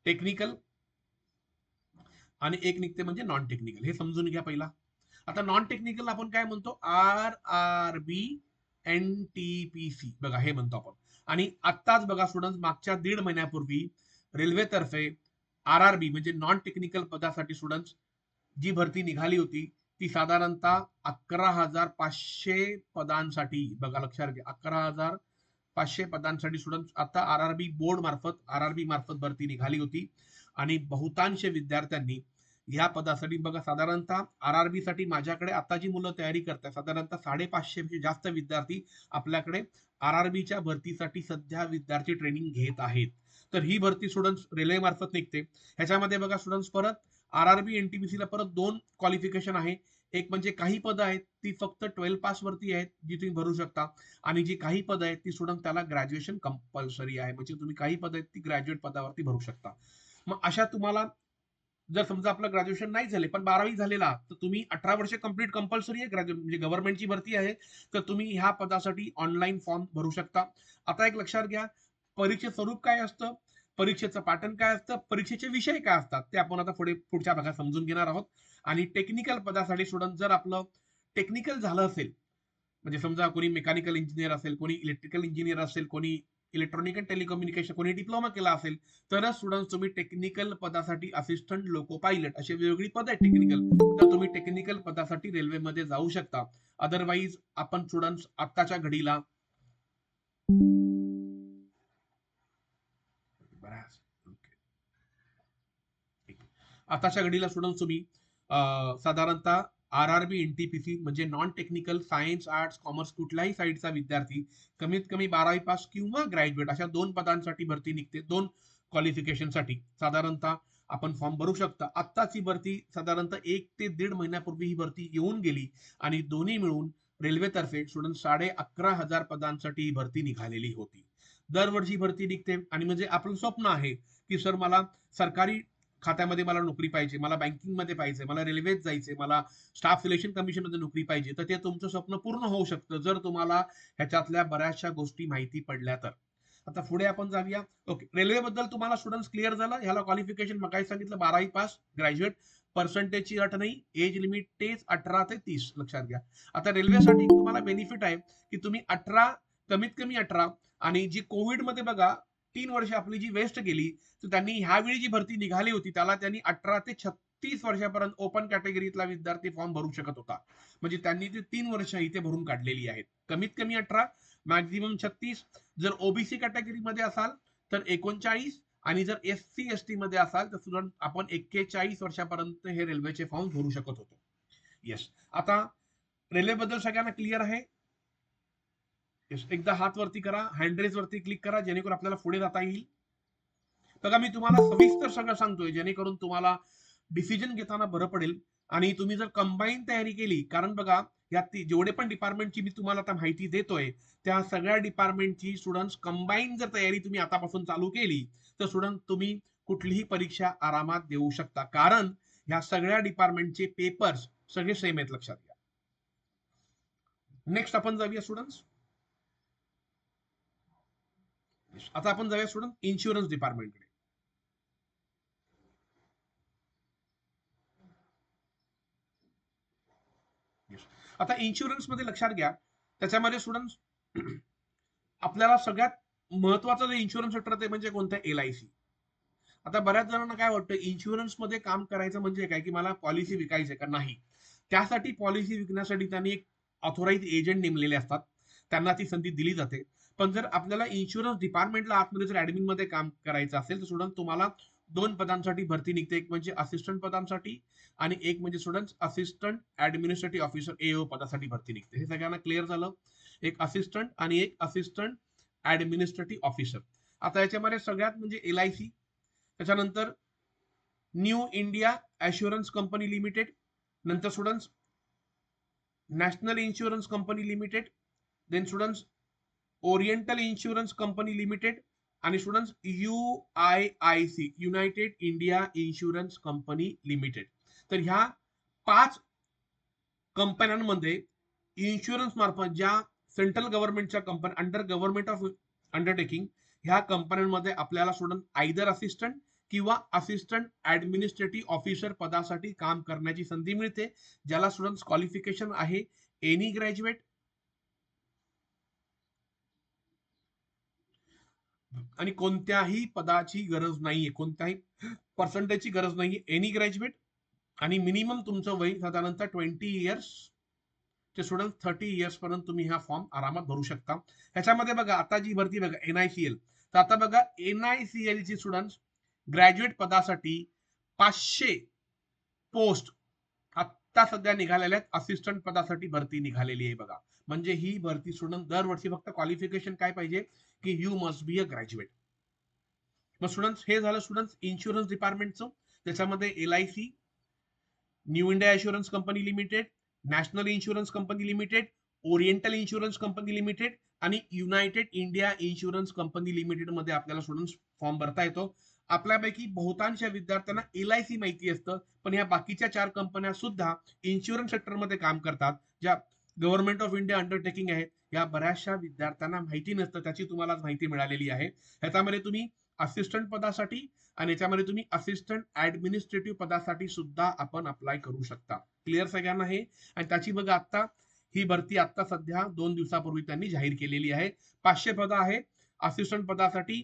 टेक्निकल, आणि एक निघते म्हणजे नॉन टेक्निकल. हे समजून घ्या पहिला. आता नॉन टेक्निकल आपण काय म्हणतो, RRB NTPC बघा हे म्हणतो आपण. आणि आत्ताच बघा स्टुडंट मागच्या 1.5 महिन्यापूर्वी रेल्वेतर्फे RRB म्हणजे नॉन टेक्निकल पदासाठी स्टुडंट जी भरती निघाली होती ती साधारणतः 11,500 पदांसाठी, बघा लक्षात घ्या, 11,500 पदांसाठी स्टुडंट आता RRB मार्फत भरती निघाली होती. आणि बहुतांश विद्यार्थ्यांनी या पदासाठी बघा साधारणतः RRB साठी माझ्याकडे आता जी मुलं तयारी करतात साधारणतः 550 पेक्षा जास्त विद्यार्थी आपल्याकडे RRBच्या भरतीसाठी सध्या विद्यार्थी ट्रेनिंग घेत आहेत. तर ही भरती स्टुडंट्स रेल्वे मार्फत निघते. ह्याच्यामध्ये बघा स्टुडंट्स परत RRB NTPC ला परत 2 क्वालिफिकेशन आहे. एक म्हणजे काही पद आहेत ती फक्त 12 पास वरती आहेत जी तुम्ही भरू शकता, आणि जी काही पद आहेत ती स्टुडंट त्याला ग्रॅज्युएशन कंपल्सरी आहे. म्हणजे तुम्ही काही पद आहेत ती ग्रॅज्युएट पदावरती भरू शकता. मग अशा तुम्हाला जर समजा आपलं ग्रॅज्युएशन नाही झाले पण 12वी झालेला तर तुम्ही 18 वर्ष कंप्लीट कंपल्सरी आहे, ग्रॅज्युएट म्हणजे गव्हर्नमेंटची भरती आहे, तर तुम्ही ह्या पदासाठी ऑनलाईन फॉर्म भरू शकता. आता एक लक्षात घ्या, परीक्षेचं स्वरूप काय असतं, परीक्षेचं पॅटर्न काय असतं, परीक्षेचे विषय काय असतात ते आपण आता पुढच्या भागात समजून घेणार आहोत. आणि टेक्निकल पदासाठी स्टुडंट जर आपलं टेक्निकल झालं असेल, म्हणजे समजा कोणी मेकॅनिकल इंजिनियर असेल, कोणी इलेक्ट्रिकल इंजिनियर असेल, कोणी इलेक्ट्रॉनिक अँड टेलिकम्युनिकेशन, कोणी डिप्लोमा केला असेल, तर स्टुडंट तुम्ही टेक्निकल पदासाठी असिस्टंट लोको पायलट अशी वेगवेगळी पद आहेत टेक्निकल, तर तुम्ही टेक्निकल पदासाठी रेल्वेमध्ये जाऊ शकता. अदरवाईज आपण स्टुडंट्स आत्ताच्या घडीला स्टुडंट तुम्ही साधारणतः RRB NTPC म्हणजे non technical science arts commerce कुठल्याही साईडचा विद्यार्थी कमीत कमी 12वी पास किंवा ग्रॅज्युएट अशा 2 पदांसाठी भरती निघते. 2 क्वालिफिकेशन साठी साधारणतः आपण फॉर्म भरू शकता. आत्ताच ही भरती साधारणतः 1 ते 1.5 महिन्यापूर्वी ही भरती येऊन गेली आणि दोन्ही मिळून रेल्वेतर्फे स्टुडंट 11,500 पदांसाठी ही भरती निघालेली होती. दरवर्षी भरती निघते आणि म्हणजे आपलं स्वप्न आहे की सर मला सरकारी खात्यामध्ये मला नोकरी पाहिजे, मला बँकिंगमध्ये पाहिजे, मला रेल्वेत जायचे, मला स्टाफ सिलेक्शन कमिशन मध्ये नोकरी पाहिजे, तर ते तुमचं स्वप्न पूर्ण होऊ शकतं जर तुम्हाला ह्याच्यातल्या बऱ्याचशा गोष्टी माहिती पडल्या तर. आता पुढे आपण जाऊया. ओके, रेल्वे बद्दल तुम्हाला स्टुडंट्स क्लिअर झालं. ह्याला क्वालिफिकेशन मग काय सांगितलं, 12वी पास, ग्रॅज्युएट, पर्सेंटेजची अट नाही, एज लिमिट तेच 18 ते 30 लक्षात घ्या. आता रेल्वेसाठी तुम्हाला बेनिफिट आहे की तुम्ही 18, कमीत कमी 18, आणि जी कोविडमध्ये बघा 3 वर्ष आपली जी वेस्ट गेली, तर त्यांनी ह्यावेळी जी भरती निघाली होती त्याला त्यांनी 18 ते 36 वर्षापर्यंत ओपन कॅटेगरीतला विद्यार्थी फॉर्म भरू शकत होता. म्हणजे त्यांनी ते 3 वर्ष इथे भरून काढलेली आहेत. कमीत कमी 18, मॅक्झिमम 36. जर ओबीसी कॅटेगरीमध्ये असाल तर 39, आणि जर एससी एसटी मध्ये असाल तर स्टुडंट आपण 41 वर्षापर्यंत हे रेल्वेचे फॉर्म भरू शकत होतो. येस, आता रेल्वे बद्दल सगळ्यांना क्लिअर आहे? येस, एकदा हात वरती करा, हँडरेज वरती क्लिक करा, जेणेकरून आपल्याला पुढे जाता येईल. बघा मी तुम्हाला सविस्तर सगळं सांगतोय जेणेकरून तुम्हाला डिसिजन घेताना बरं पडेल. आणि तुम्ही जर कंबाईन तयारी केली, कारण बघा या जेवढे पण डिपार्टमेंटची मी तुम्हाला आता माहिती देतोय त्या सगळ्या डिपार्टमेंटची स्टुडंट्स कंबाईन जर तयारी तुम्ही आतापासून चालू केली तर स्टुडंट तुम्ही कुठलीही परीक्षा आरामात देऊ शकता, कारण ह्या सगळ्या डिपार्टमेंटचे पेपर्स सगळे सेम आहेत, लक्षात घ्या. नेक्स्ट आपण जाऊया स्टुडंट्स. आता आपण जाऊया स्टुडंट इन्शुरन्स डिपार्टमेंटकडे. आता इन्शुरन्स मध्ये लक्षात घ्या, त्याच्यामध्ये स्टुडंट्स आपल्याला सगळ्यात महत्वाचं जे इन्शुरन्स सेक्टर ते म्हणजे कोणतं, LIC. आता बऱ्याच जणांना काय वाटतं इन्शुरन्स मध्ये काम करायचं म्हणजे काय, की मला पॉलिसी विकायची का? नाही. त्यासाठी पॉलिसी विकण्यासाठी त्यांनी एक ऑथोराइज एजंट नेमलेले असतात, त्यांना ती संधी दिली जाते. पण जर आपल्याला इन्शुरन्स डिपार्टमेंटला आतमध्ये जर ऍडमिन मध्ये काम करायचं असेल तर स्टुडंट तुम्हाला 2 पदांसाठी भरती निघते, एक म्हणजे असिस्टंट पदांसाठी आणि एक म्हणजे student assistant administrative officer AO पदासाठी भरती निघते. हे सगळ्यांना क्लिअर झालं? एक असिस्टंट आणि एक असिस्टंट ऍडमिनिस्ट्रेटिव्ह ऑफिसर. आता याच्यामध्ये सगळ्यात म्हणजे LIC, त्याच्यानंतर new India assurance company limited, नंतर students national insurance company limited, then students oriental insurance company limited, आणि students UIIC united India insurance company limited. तर ह्या 5 कंपन्यांमध्ये इन्शुरन्स मार्फत ज्या सेंट्रल गव्हर्नमेंटच्या company under government of undertaking, ह्या कंपन्यांमध्ये आपल्याला स्टुडंट आयदर असिस्टंट किंवा असिस्टंट ऍडमिनिस्ट्रेटिव्ह ऑफिसर पदासाठी काम करण्याची संधी मिळते, ज्याला स्टुडंट्स क्वालिफिकेशन आहे एनी ग्रॅज्युएट, आणि कोणत्याही पदाची गरज नाहीये, कोणत्याही पर्सेंटेजची गरज नाहीये, एनी ग्रॅज्युएट, आणि मिनिमम तुमचं वय साधारणतः 20 इयर्स ते स्टुडंट 30 इयर्स पर्यंत तुम्ही हा फॉर्म आरामात भरू शकता. ह्याच्यामध्ये बघा आता जी भरती बघा NICL, तर आता बघा NICL ची स्टुडंट्स ग्रॅज्युएट पदासाठी 500 पोस्ट आता सध्या निघालेल्या आहेत, असिस्टंट पदासाठी भरती निघालेली आहे बघा. म्हणजे ही भरती स्टुडंट दरवर्षी फक्त क्वालिफिकेशन काय पाहिजे, की you must be a graduate. मग स्टुडंट्स हे झालं स्टुडंट्स इन्शुरन्स डिपार्टमेंटचं. त्याच्यामध्ये LIC, new India insurance company limited, national insurance company limited, oriental insurance company limited आणि united India insurance company limited मध्ये आपल्याला स्टुडंट्स फॉर्म भरता येतो. आपल्यापैकी बहुतांश विद्यार्थ्यांना LIC माहिती असतं, पण या बाकीच्या 4 कंपन्या सुद्धा इन्शुरन्स सेक्टरमध्ये काम करतात, ज्या गव्हर्नमेंट ऑफ इंडिया अंडरटेकिंग आहेत. या बऱ्याचशा विद्यार्थ्यांना माहिती नसतं, त्याची तुम्हाला माहिती मिळालेली आहे. ह्याच्यामध्ये तुम्ही असिस्टंट पदासाठी आणि याच्यामध्ये तुम्ही असिस्टंट ऍडमिनिस्ट्रेटिव्ह पदासाठी सुद्धा आपण अप्लाय करू शकता. क्लिअर सगळ्यांना हे? आणि त्याची बघा आता ही भरती आता सध्या 2 दिवसापूर्वी त्यांनी जाहीर केलेली आहे. 500 पदं आहे असिस्टंट पदासाठी,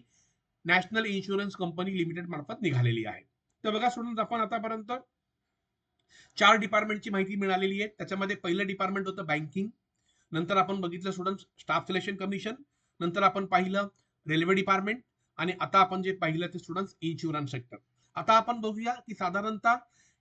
नॅशनल इन्शुरन्स कंपनी लिमिटेड मार्फत निघालेली आहे. तर बघा स्टुडंट, आपण आतापर्यंत 4 डिपार्टमेंटची माहिती मिळालेली आहे. त्याच्यामध्ये पहिलं डिपार्टमेंट होतं बँकिंग, नंतर आपण बघितलं स्टुडंट स्टाफ सिलेक्शन कमिशन, नंतर आपण पाहिलं रेल्वे डिपार्टमेंट, आणि आता आपण जे पाहिलं ते स्टुडंट्स इन्शुरन्स सेक्टर. आता आपण बघूया की साधारणतः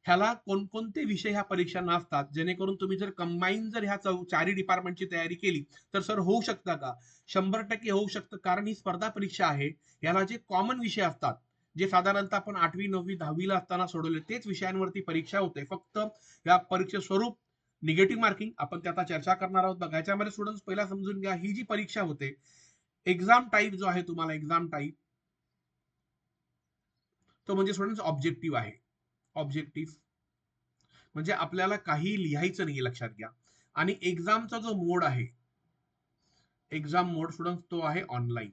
ह्याला कोणकोणते विषय ह्या परीक्षांना असतात, जेणेकरून तुम्ही जर कंबाईन जर ह्या 4ही डिपार्टमेंटची तयारी केली तर सर होऊ शकतं का? 100% होऊ शकतं, कारण ही स्पर्धा परीक्षा आहे. याला जे कॉमन विषय असतात, जे साधारणतः आपण 8वी 9वी 10वीला असताना सोडवले तेच विषयांवरती परीक्षा होते. फक्त या परीक्षे स्वरूप निगेटिव्ह मार्किंग आपण त्याचा चर्चा करणार आहोत. बघा याच्यामध्ये स्टुडंट्स पहिला समजून घ्या, ही जी परीक्षा होते एक्झाम टाईप जो आहे तुम्हाला एक्झाम टाईप तो म्हणजे स्टुडंट्स ऑब्जेक्टिव्ह आहे. ऑब्जेक्टिव्ह म्हणजे आपल्याला काही लिहायचं नाही लक्षात घ्या. आणि एक्झामचा जो मोड आहे एक्झाम मोड स्टुडंट तो आहे ऑनलाईन.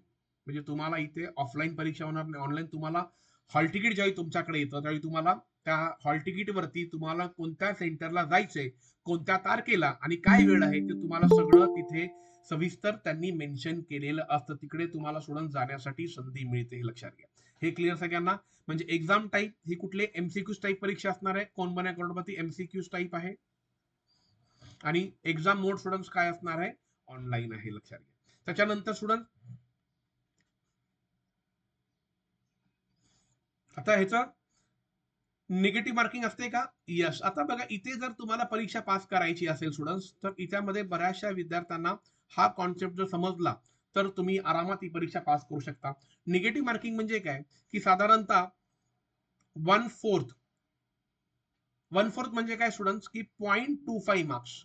म्हणजे तुम्हाला इथे ऑफलाईन परीक्षा होणार नाही. ऑनलाईन तुम्हाला हॉल तिकीट ज्यावेळी तुमच्याकडे येतं त्यावेळी तुम्हाला त्या हॉल तिकीट वरती तुम्हाला कोणत्या सेंटरला जायचंय, कोणत्या तारखेला आणि काय वेळ आहे ते तुम्हाला सगळं तिथे सविस्तर त्यांनी मेन्शन केलेलं असतं. तिकडे तुम्हाला स्टुडंट जाण्यासाठी संधी मिळते हे लक्षात घ्या. हे क्लिअर सगळ्यांना? म्हणजे एक्झाम टाईप ही कुठले एमसीक्यू टाईप परीक्षा असणार आहे. कोण बने करोडपती एमसीक्यू टाईप आहे. आणि एक्झाम मोड स्टुडंट काय असणार आहे? ऑनलाईन आहे लक्षात घ्या. त्याच्यानंतर स्टुडंट आता ह्याचं निगेटिव्ह मार्किंग असते का? यस. आता बघा इथे जर तुम्हाला परीक्षा पास करायची असेल स्टुडंट्स तर इथ्यामध्ये बऱ्याचशा विद्यार्थ्यांना हा कॉन्सेप्ट जर समजला तर तुम्ही आरामात ही परीक्षा पास करू शकता. निगेटिव्ह मार्किंग म्हणजे काय की साधारणतः 1/4 1/4 म्हणजे काय स्टुडंट्स की 0.25 मार्क्स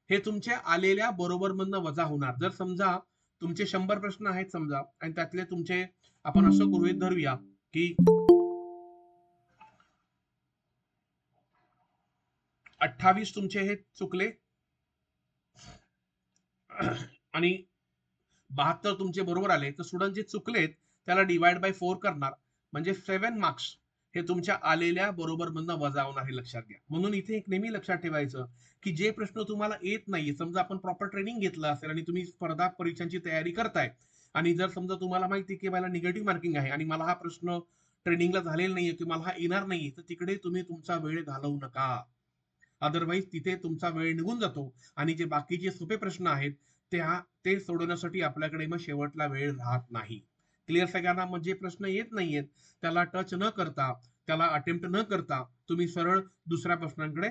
हे तुमच्या आलेल्या बरोबर मधनं वजा होणार. जर समजा तुमचे 100 प्रश्न आहेत समजा आणि त्यातले तुमचे आपण असं गृहीत धरूया की 28 तुमचे हे चुकले आणि 72 तुमचे बरोबर आले तर स्टुडंट जे चुकलेत त्याला डिवाइड बाय 4 करणार म्हणजे 7 मार्क्स हे तुमच्या आलेल्या बरोबर मधनं वजा होणार हे लक्षात घ्या. म्हणून इथे एक नेहमी लक्षात ठेवायचं की जे प्रश्न तुम्हाला येत नाहीये समजा आपण प्रॉपर ट्रेनिंग घेतलं असेल आणि तुम्ही स्पर्धा परीक्षांची तयारी करताय आणि जर समजा तुम्हाला माहिती की मला निगेटिव्ह मार्किंग आहे आणि मला हा प्रश्न ट्रेनिंगला झालेला नाहीये की मला हा येणार नाहीये तर तिकडे तुम्ही तुमचा वेळ घालवू नका. अदरवाईज तिथे तुमचा वेळ निघून जातो आणि जे बाकीचे सोपे प्रश्न आहेत ते सोडवण्यासाठी आपल्याकडे मग शेवटला वेळ राहत नाही. क्लिअर सगळ्यांना? मग जे प्रश्न येत नाहीयेत त्याला टच न करता त्याला अटेम्प्ट न करता तुम्ही सरळ दुसऱ्या प्रश्नांकडे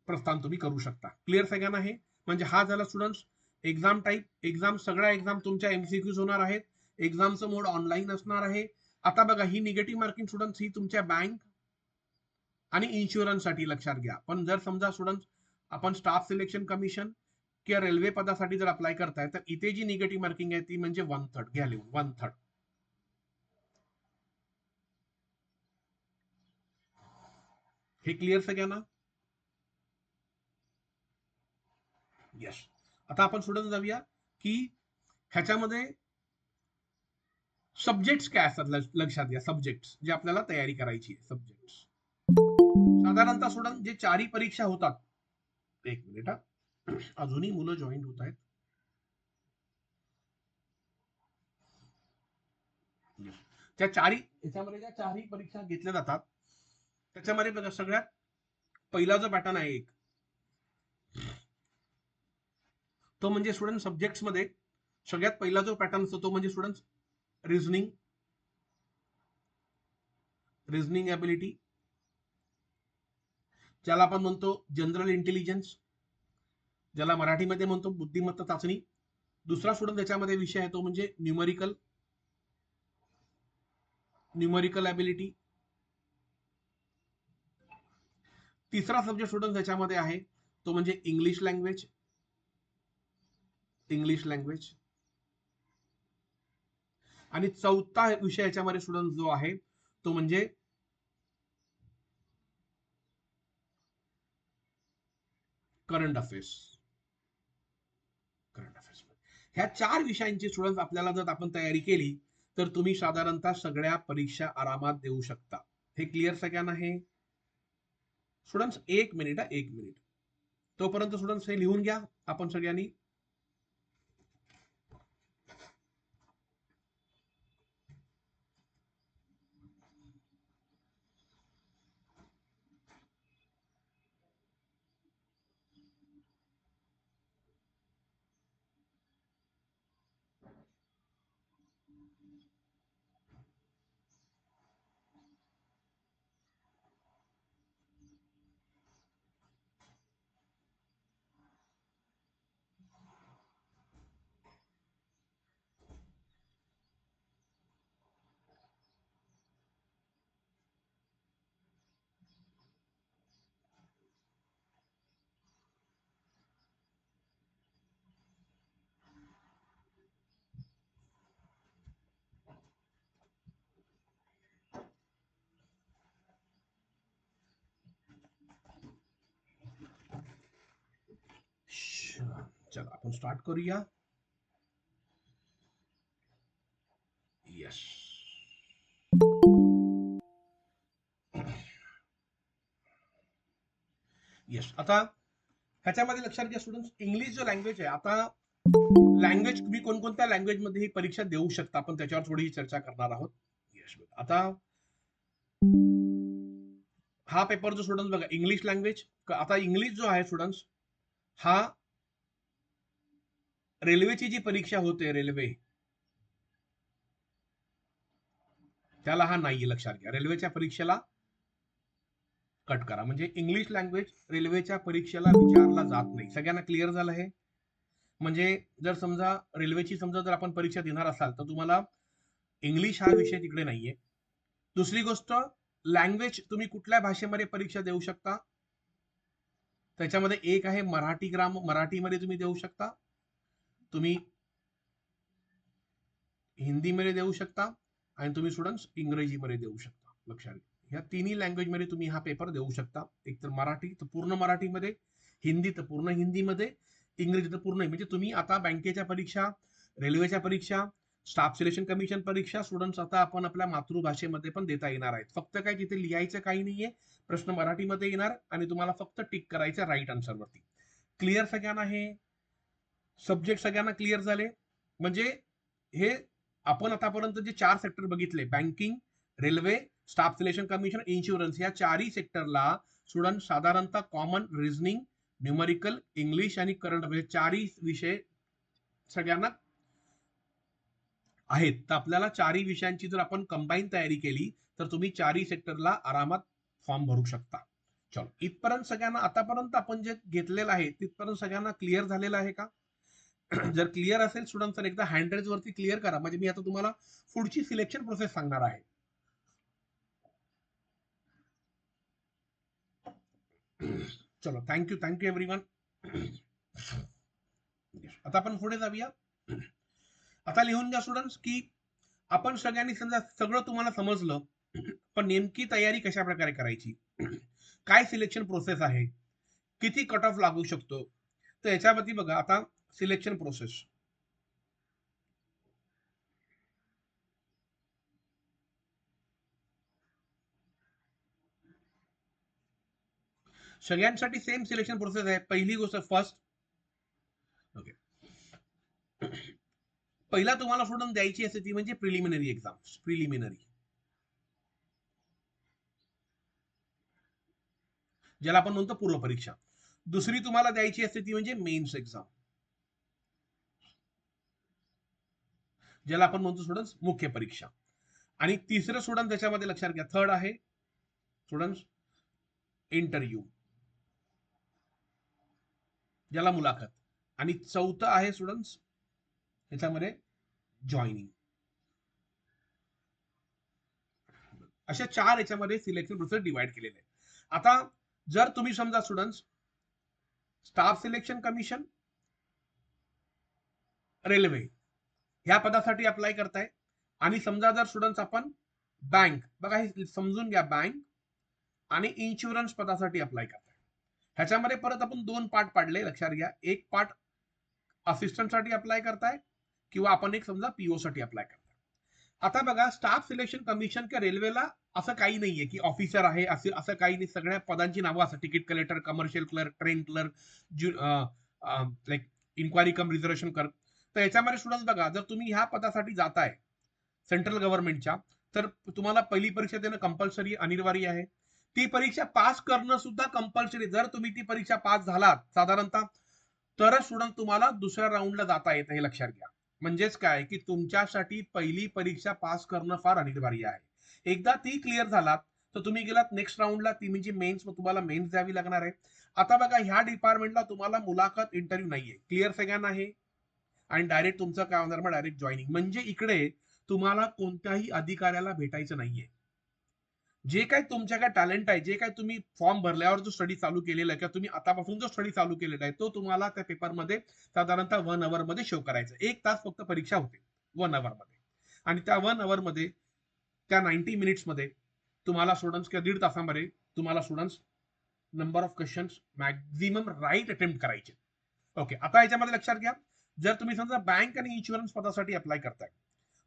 प्रस्थान तुम्ही करू शकता. क्लिअर सगळ्यांना? हे म्हणजे हा झाला स्टुडंट्स एक्झाम टाईप. एक्झाम सगळ्या एक्झाम तुमच्या एमसीक्यूज होणार आहेत. एक्झामचं मोड ऑनलाईन असणार आहे. आता बघा ही निगेटिव्ह मार्किंग स्टुडंट्स ही तुमच्या बँक आणि इन्शुरन्स साठी लक्षात घ्या. पण जर समजा स्टुडंट आपण स्टाफ सिलेक्शन कमिशन किंवा रेल्वे पदासाठी जर अप्लाय करताय तर इथे जी निगेटिव्ह मार्किंग आहे ती म्हणजे 1/3 घ्या लिहून 1/3. हे क्लिअर सगळ्यांना? यस. आता आपण स्टुडंट जाऊया की ह्याच्यामध्ये सब्जेक्ट्स काय असतात लक्षात घ्या. सब्जेक्ट्स जे आपल्याला तयारी करायची आहे. सब्जेक्ट्स साधारणतः स्टुडंट जे चारही परीक्षा होतात. एक मिनिट हा, अजूनही मुलं जॉईन होत आहेत. त्या चारही याच्यामध्ये ज्या चारही परीक्षा घेतल्या जातात त्याच्यामध्ये बघा सगळ्यात पहिला जो पॅटर्न आहे एक तो म्हणजे स्टुडंट सब्जेक्ट्स मध्ये सगळ्यात पहिला जो पॅटर्न असतो तो म्हणजे स्टुडंट रिझनिंग रिझनिंग ॲबिलिटी ज्याला आपण म्हणतो जनरल इंटेलिजन्स ज्याला मराठीमध्ये म्हणतो बुद्धिमत्ता चाचणी. दुसरा स्टुडंट त्याच्यामध्ये विषय आहे तो म्हणजे न्यूमरिकल न्यूमरिकल ॲबिलिटी. तिसरा सब्जेक्ट स्टुडंट त्याच्यामध्ये आहे तो म्हणजे इंग्लिश लँग्वेज इंग्लिश लँग्वेज. आणि चौथा विषय याच्यामध्ये स्टुडंट जो आहे तो म्हणजे करंट अफेअर्स. करंट अफेअर्स ह्या चार विषयांची स्टुडंट आपल्याला जर आपण तयारी केली तर तुम्ही साधारणतः सगळ्या परीक्षा आरामात देऊ शकता. हे क्लिअर सगळ्यांना? हे स्टुडंट्स एक मिनिट एक मिनिट तोपर्यंत स्टुडंट्स हे लिहून घ्या आपण सगळ्यांनी. चला आपण स्टार्ट करूया. येस. येस. आता ह्याच्यामध्ये लक्षात घ्या स्टुडंट्स, इंग्लिश जो लँग्वेज आहे, आता लँग्वेज तुम्ही कोणकोणत्या लँग्वेज मध्ये ही परीक्षा देऊ शकता, आपण त्याच्यावर थोडी चर्चा करणार आहोत. येस. आता हा पेपर जो स्टुडंट बघा, इंग्लिश लँग्वेज, आता इंग्लिश जो आहे स्टुडंट्स, हा रेल्वेची जी परीक्षा होते रेल्वे, त्याला हा नाहीये, लक्षात घ्या. रेल्वेच्या परीक्षेला कट करा, म्हणजे इंग्लिश लँग्वेज रेल्वेच्या परीक्षेला विचारला जात नाही. सगळ्यांना क्लिअर झालं हे? म्हणजे जर समजा रेल्वेची जर आपण परीक्षा देणार असाल तर तुम्हाला इंग्लिश हा विषय तिकडे नाहीये. दुसरी गोष्ट, लँग्वेज तुम्ही कुठल्या भाषेमध्ये परीक्षा देऊ शकता, त्याच्यामध्ये एक आहे मराठी, मराठीमध्ये तुम्ही देऊ शकता, तुम्ही हिंदीमध्ये देऊ शकता, आणि तुम्ही स्टुडंट्स इंग्रजीमध्ये देऊ शकता. लक्षात घ्या, ह्या तिन्ही लँग्वेज मध्ये तुम्ही हा पेपर देऊ शकता. एक तर मराठी तर पूर्ण मराठीमध्ये, हिंदी तर पूर्ण हिंदीमध्ये, इंग्रजी तर पूर्ण. म्हणजे तुम्ही आता बँकेच्या परीक्षा, रेल्वेच्या परीक्षा, स्टाफ सिलेक्शन कमिशन परीक्षा स्टुडंट्स आता आपण आपल्या मातृभाषेमध्ये पण देता येणार आहेत. फक्त काय तिथे लिहायचं काही नाहीये, प्रश्न मराठीमध्ये येणार आणि तुम्हाला फक्त टिक करायचं राईट आन्सर वरती. क्लिअर सगळ्यांना हे सब्जेक्ट? सगळ्यांना क्लिअर झाले? म्हणजे हे आपण आतापर्यंत जे 4 सेक्टर बघितले, banking, railway, staff selection commission, insurance, या 4ही सेक्टरला स्टुडंट साधारणतः कॉमन, रिझनिंग, न्यूमरिकल, इंग्लिश आणि करंट अफेअर्स 4ही विषय सगळ्यांना आहेत. तर आपल्याला 4ही विषयांची जर आपण कंबाईन तयारी केली तर तुम्ही 4ही सेक्टरला आरामात फॉर्म भरू शकता. चलो, इथपर्यंत सगळ्यांना आतापर्यंत आपण जे घेतलेलं आहे तिथपर्यंत सगळ्यांना क्लिअर झालेलं आहे का? जर क्लिअर असेल स्टुडंट तर एकदा हँड रेज वरती क्लिअर करा, म्हणजे मी आता तुम्हाला पुढची सिलेक्शन प्रोसेस सांगणार आहे. चलो, थँक्यू एव्हरीवन. आता आपण पुढे जाऊया. आता लिहून घ्या स्टुडंट्स की आपण सगळ्यांनी समजा सगळं तुम्हाला समजलं, पण नेमकी तयारी कशा प्रकारे करायची, काय सिलेक्शन प्रोसेस आहे, किती कट ऑफ लागू शकतो, तर याच्यावरती बघा. आता सिलेक्शन प्रोसेस, सगळ्यांसाठी सेम सिलेक्शन प्रोसेस आहे. पहिली गोष्ट, फर्स्ट, ओके, पहिला तुम्हाला स्टुडंट द्यायची असते ती म्हणजे प्रिलिमिनरी एक्झाम, प्रिलिमिनरी, ज्याला आपण म्हणतो पूर्व परीक्षा. दुसरी तुम्हाला द्यायची असते ती म्हणजे मेन्स एक्झाम, ज्याला आपण म्हणतो स्टुडंट्स मुख्य परीक्षा. आणि तिसरं स्टुडंट त्याच्यामध्ये लक्षात घ्या, थर्ड आहे स्टुडंट्स इंटरव्ह्यू, ज्याला मुलाखत. आणि चौथं आहे स्टुडंट्स त्याच्यामध्ये जॉईनिंग. अशा 4 याच्यामध्ये सिलेक्शन प्रोसेस डिवाइड केलेले आहे. आता जर तुम्ही समजा students staff selection commission, railway ह्या पदासाठी अप्लाय करताय, आणि समजा जर स्टुडंट्स आपण बँक, बघा हे समजून घ्या, बँक आणि इन्शुरन्स पदासाठी अप्लाय करताय, ह्याच्यामध्ये परत आपण 2 पार्ट पाडले, लक्षात घ्या. एक पार्ट असिस्टंट साठी अप्लाय करताय, किंवा आपण एक समजा पीओ साठी अप्लाय करताय. आता बघा, स्टाफ सिलेक्शन कमिशन किंवा रेल्वेला असं काही नाहीये की ऑफिसर आहे, असं काही नाही. सगळ्या पदांची नावं असतात, ticket collector, commercial clerk, train clerk, like inquiry cum reservation clerk. तर याच्यामध्ये स्टुडंट बघा, जर तुम्ही ह्या पदासाठी जाताय सेंट्रल गव्हर्नमेंटच्या, तर तुम्हाला पहिली परीक्षा देणं कंपल्सरी, अनिवार्य आहे. ती परीक्षा पास करणं सुद्धा कंपल्सरी. जर तुम्ही ती परीक्षा पास झालात साधारणतः, तरच स्टुडंट तुम्हाला दुसऱ्या राऊंडला जाता येतं, हे लक्षात घ्या. म्हणजेच काय की तुमच्यासाठी पहिली परीक्षा पास करणं फार अनिवार्य आहे. एकदा ती क्लिअर झालात तर तुम्ही गेलात नेक्स्ट राऊंडला, ती म्हणजे मेन्स. मग तुम्हाला मेन्स द्यावी लागणार आहे. आता बघा, ह्या डिपार्टमेंटला तुम्हाला मुलाखत, इंटरव्ह्यू नाहीये. क्लिअर सगळ्यांना आहे? आणि डायरेक्ट तुमचं काय होणार, मग डायरेक्ट जॉईनिंग. म्हणजे इकडे तुम्हाला कोणत्याही अधिकाऱ्याला भेटायचं नाहीये. जे काय तुमच्याकडे टॅलेंट आहे, जे काय तुम्ही फॉर्म भरल्यावर जो स्टडी चालू केलेला आहे, किंवा तुम्ही आतापासून जो स्टडी चालू केलेला आहे, तो तुम्हाला त्या पेपरमध्ये साधारणतः 1 अवर मध्ये शो करायचा. 1 तास फक्त परीक्षा होते 1 अवर मध्ये. आणि त्या 1 अवर मध्ये, त्या 90 मिनिट्स मध्ये तुम्हाला स्टुडंट्स, किंवा 1.5 तासामध्ये तुम्हाला students number of questions maximum right attempt करायचे. ओके, आता याच्यामध्ये लक्षात घ्या, जर तुम्ही समजा बँक आणि इन्शुरन्स पदासाठी अप्लाय करताय,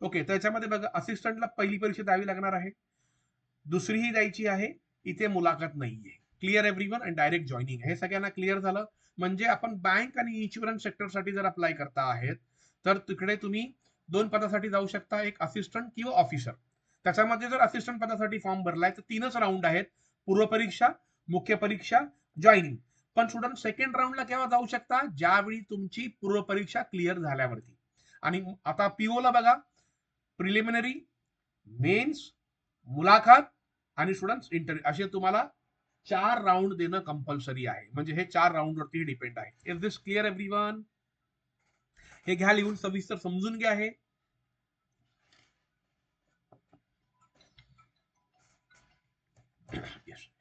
ओके, तर याच्यामध्ये बघा असिस्टंटला पहिली परीक्षा द्यावी लागणार आहे, दुसरीही द्यायची आहे, इथे मुलाखत नाहीये. Clear everyone and direct joining. हे सगळ्यांना क्लिअर झालं. म्हणजे आपण बँक आणि इन्शुरन्स सेक्टरसाठी जर अप्लाय करता आहेत, तर तिकडे तुम्ही 2 पदासाठी जाऊ शकता, एक असिस्टंट किंवा ऑफिसर. त्याच्यामध्ये जर असिस्टंट पदासाठी फॉर्म भरलाय तर 3च राऊंड आहेत, पूर्व परीक्षा, मुख्य परीक्षा, जॉईनिंग. पण स्टुडंट सेकंड राऊंडला केव्हा जाऊ शकता, ज्यावेळी तुमची पूर्व परीक्षा क्लिअर झाल्यावरती. आणि आता पीओला बघा, प्रिलिमिनरी, मेन्स, मुलाखत आणि स्टुडंट इंटरव्ह्यू असे तुम्हाला 4 राऊंड देणं कंपल्सरी आहे. म्हणजे हे 4 राऊंड वरती डिपेंड आहे. Is this clear everyone? हे घ्या लिहून, सविस्तर समजून घ्या. हे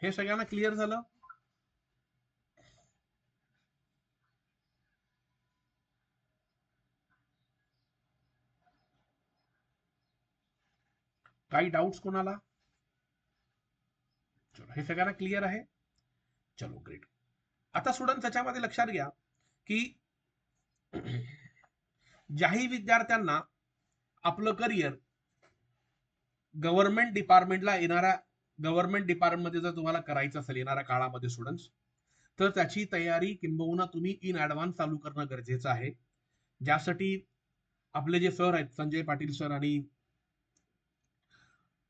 हे सगळ्यांना क्लिअर झालं? काही डाऊट्स कोणाला? चलो, हे सगळ्यांना क्लिअर आहे? चलो ग्रेट. आता स्टुडंट त्याच्यामध्ये लक्षात घ्या की ज्याही विद्यार्थ्यांना आपलं करिअर गव्हर्नमेंट डिपार्टमेंटला येणाऱ्या गव्हर्नमेंट डिपार्टमेंटमध्ये जर तुम्हाला करायचं असेल येणाऱ्या काळामध्ये स्टुडंट्स, तर त्याची तयारी किंबहुना तुम्ही इन ऍडव्हान्स चालू करणं गरजेचं आहे. ज्यासाठी आपले जे सर आहेत, संजय पाटील सर आणि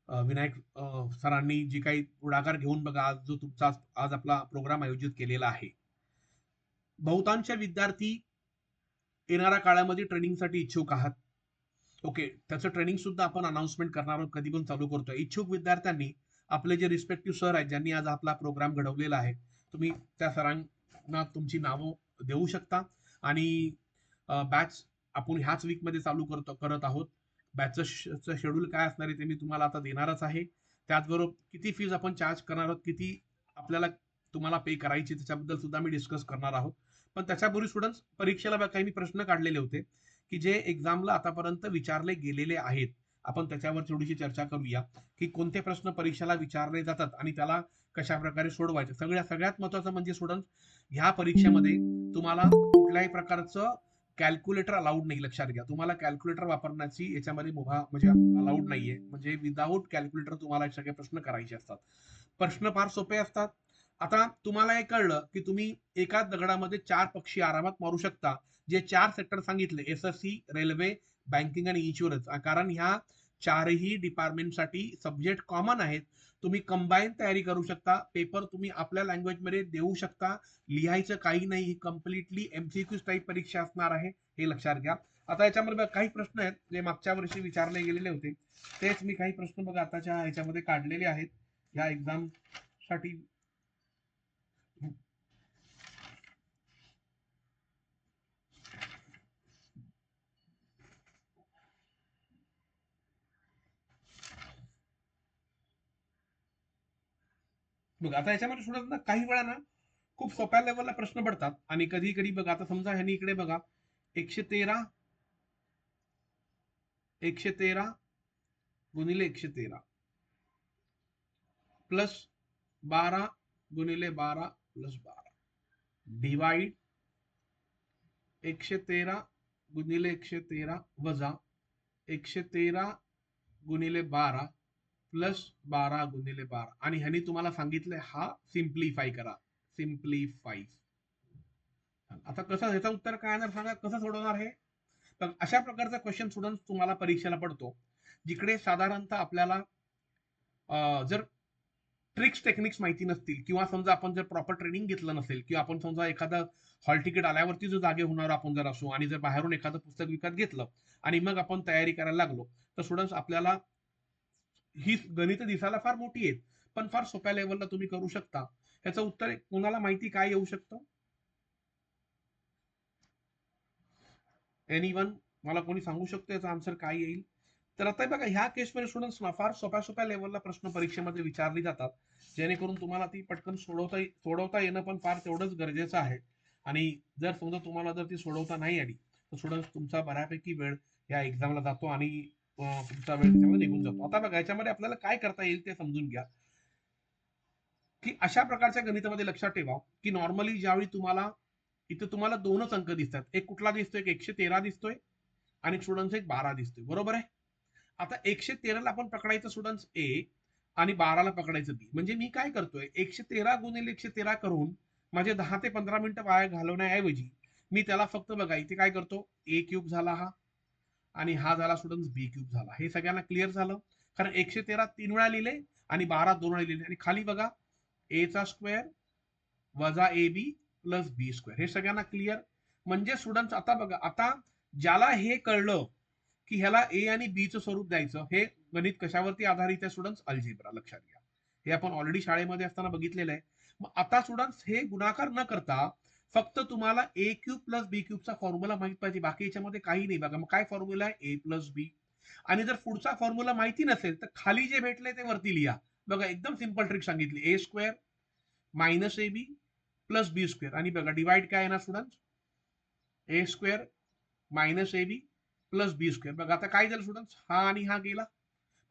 विनायक सरांनी जी काही पुढाकार घेऊन बघा आज जो तुमचा आज आपला प्रोग्राम आयोजित केलेला आहे, बहुतांश विद्यार्थी येणाऱ्या काळामध्ये ट्रेनिंगसाठी इच्छुक आहात. ओके, त्याचं ट्रेनिंग सुद्धा आपण अनाउन्समेंट करणार आहोत, कधी पण चालू करतोय. इच्छुक विद्यार्थ्यांनी आपले जे रिस्पेक्टिव्ह सर आहेत, ज्यांनी आज आपला प्रोग्राम घडवलेला आहे, तुम्ही त्या सरांना तुमची नावं देऊ शकता. आणि बॅच आपण ह्याच वीकमध्ये चालू करत आहोत. बॅचचं शेड्यूल काय असणार आहे ते मी तुम्हाला आता देणारच आहे. त्याचबरोबर किती फीज आपण चार्ज करणार आहोत, किती आपल्याला तुम्हाला पे करायची, त्याच्याबद्दल सुद्धा मी डिस्कस करणार आहोत. पण त्याच्यापूर्वी स्टुडंट्स, परीक्षेला काही मी प्रश्न काढलेले होते की जे एक्झामला आतापर्यंत विचारले गेलेले आहेत, आपण त्याच्यावर थोडीशी चर्चा करूया की कोणते प्रश्न परीक्षेला विचारले जातात आणि त्याला कशा प्रकारे सोडवायचे. सगळ्यात महत्वाचं म्हणजे स्टुडंट, ह्या परीक्षेमध्ये तुम्हाला कुठल्याही प्रकारचं कॅल्क्युलेटर अलाउड नाही. लक्षात घ्या, तुम्हाला कॅल्क्युलेटर वापरण्याची याच्यामध्ये मुभा म्हणजे अलाउड नाहीये. म्हणजे विदाऊट कॅल्क्युलेटर तुम्हाला सगळे प्रश्न करायचे असतात. प्रश्न फार सोपे असतात. आता तुम्हाला हे कळलं की तुम्ही एका दगडामध्ये 4 पक्षी आरामात मारू शकता. जे 4 सेक्टर सांगितले, एसएससी, रेल्वे, बँकिंग आणि इन्शुरन्स, कारण ह्या चारही डिपार्टमेंटसाठी सब्जेक्ट कॉमन आहेत. तुम्ही कंबाईन तयारी करू शकता. पेपर तुम्ही आपल्या लँग्वेजमध्ये देऊ शकता. लिहायचं काही नाही. ही कम्प्लिटली एमसीक्यू टाईप परीक्षा असणार आहे, हे लक्षात घ्या. आता याच्यामध्ये काही प्रश्न आहेत जे मागच्या वर्षी विचारले गेलेले होते, तेच मी काही प्रश्न बघा आताच्या ह्याच्यामध्ये काढलेले आहेत या एक्झाम साठी. बघा आता याच्यामध्ये सोडत ना, काही वेळा ना खूप सोप्या लेवलला प्रश्न पडतात आणि कधी कधी बघा, आता समजा ह्यानी इकडे बघा 113 गुणिले 113 प्लस 12 गुणिले 12 प्लस 12 डिवाइड 113 गुणिले 113 वजा 113 गुणिले 12 प्लस 12 गुणिले 12, आणि ह्यानी तुम्हाला सांगितलंय हा सिम्प्लिफाय करा. सिम्प्लिफाय. आता कसं ह्याचं उत्तर काय येणार सांगा, कसं सोडवणार हे? तर अशा प्रकारचा क्वेश्चन स्टुडंट तुम्हाला परीक्षेला पडतो, जिकडे साधारणतः आपल्याला जर ट्रिक्स टेक्निक्स माहिती नसतील, किंवा समजा आपण जर प्रॉपर ट्रेनिंग घेतलं नसेल, किंवा आपण समजा एखादं हॉल तिकीट आल्यावरती जो जागे होणार आपण जर असू, आणि जर बाहेरून एखादं पुस्तक विकत घेतलं आणि मग आपण तयारी करायला लागलो, तर स्टुडंट्स आपल्याला ही गणित दिसायला फार मोठी आहेत, पण फार सोप्या लेवलला तुम्ही करू शकता. याचं उत्तर कोणाला माहिती काय येऊ शकतं? एनीवन? मला कोणी सांगू शकतो याचा आन्सर काय येईल? तर आता बघा, ह्या केसमध्ये स्टुडंट्सना फार सोप्या लेवलला प्रश्न परीक्षेमध्ये विचारली जातात, जेणेकरून तुम्हाला ती पटकन सोडवता येणं पण फार तेवढंच गरजेचं आहे. आणि जर समजा तुम्हाला जर ती सोडवता नाही आली, तर स्टुडंट्स तुमचा बऱ्यापैकी वेळ या एक्झामला जातो आणि तुमचा वेळ त्याच्यामध्ये निघून जातो. आता बघा, याच्यामध्ये आपल्याला काय करता येईल ते समजून घ्या. की अशा प्रकारच्या गणितामध्ये लक्षात ठेवा की नॉर्मली ज्यावेळी तुम्हाला इथे तुम्हाला दोनच अंक दिसतात. एक कुठला दिसतोय? एक 113 दिसतोय आणि स्टुडंट्स एक 12 दिसतोय. बरोबर आहे. आता 113ला आपण पकडायचं स्टुडंट्स ए आणि 12ला पकडायचं बी. म्हणजे मी काय करतोय, 113 गुणिले 113 करून माझे 10 ते 15 मिनिटं वाया घालवण्याऐवजी मी त्याला फक्त बघा इथे काय करतो, ए क्यूब झाला हा आणि हा झाला स्टुडंट्स बी क्यूब झाला. हे सगळ्यांना क्लिअर झालं. कारण 113 3 वेळा लिहिले आणि 12 2 वेळा लिहिले. आणि खाली बघा ए चा स्क्वेअर वजा ए बी प्लस बी स्क्वेअर. हे सगळ्यांना क्लिअर. म्हणजे स्टुडंट्स आता बघा, आता ज्याला हे कळलं की ह्याला ए आणि बी चं स्वरूप द्यायचं, हे गणित कशावरती आधारित आहे स्टुडंट्स? अल्जेब्रा. लक्षात घ्या, हे आपण ऑलरेडी शाळेमध्ये असताना बघितलेलं आहे. मग आता स्टुडंट्स हे गुणाकार न करता फक्त तुम्हाला ए क्यूब प्लस बी क्यूबचा फॉर्म्युला माहित पाहिजे. बाकी याच्यामध्ये काही नाही. बघा मग काय फॉर्म्युला आहे? ए प्लस बी. आणि जर पुढचा फॉर्म्युला माहिती नसेल तर खाली जे भेटले ते वरती लिहा. बघा एकदम सिंपल ट्रिक सांगितली. A square minus A B plus B square. आणि बघा डिवाइड काय येणार students? A square minus A B plus B square. बघा आता काय झालं स्टुडंट्स? हा आणि हा गेला.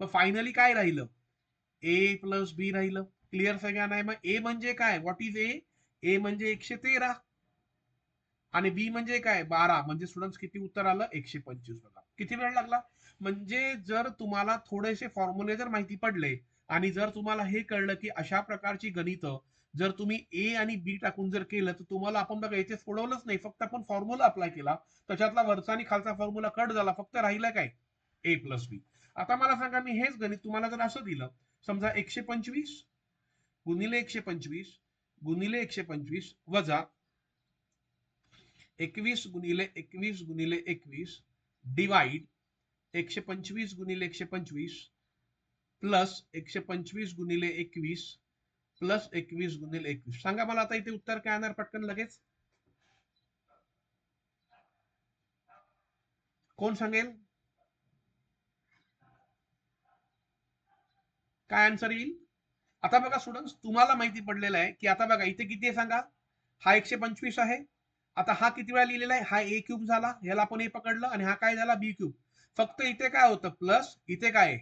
मग फायनली काय राहिलं? ए प्लस बी राहिलं. क्लिअर सगळ्यांना आहे? मग ए म्हणजे काय? What is a? ए म्हणजे 113 आणि बी म्हणजे काय? 12. म्हणजे स्टुडंट्स किती उत्तर आलं? 125. बघा किती वेळ लागला. म्हणजे जर तुम्हाला थोडेसे फॉर्म्युले जर माहिती पडले आणि जर तुम्हाला हे कळलं की अशा प्रकारची गणितं जर तुम्ही ए आणि बी टाकून जर केलं तर तुम्हाला, आपण बघा इथे सोडवलंच नाही, फक्त आपण फॉर्म्युला अप्लाय केला, त्याच्यातला वरचा आणि खालचा फॉर्म्युला कट झाला, फक्त राहिला काय? ए प्लस बी. आता मला सांगा, मी हेच गणित तुम्हाला जर असं दिलं, समजा 125 गुणिले 125 गुणिले 125 वजा 21 गुणिले 21 गुणिले 21 डिवाइड 125 गुणिले 125 प्लस 125 गुणिले 21 प्लस 21 गुणिले 21. सांगा मला आता इथे उत्तर काय येणार पटकन लगेच? कोण सांगेल? काय आन्सर येईल? आता बघा स्टुडंट्स, तुम्हाला माहिती पडलेलं आहे की आता बघा इथे किती आहे सांगा? हा 125 आहे. आता हा किती वेळा लिहिलेला आहे? हा ए क्यूब झाला, याला आपण ए पकडलं, आणि हा काय झाला? बी क्यूब. फक्त इथे काय होतं? प्लस. इथे काय आहे?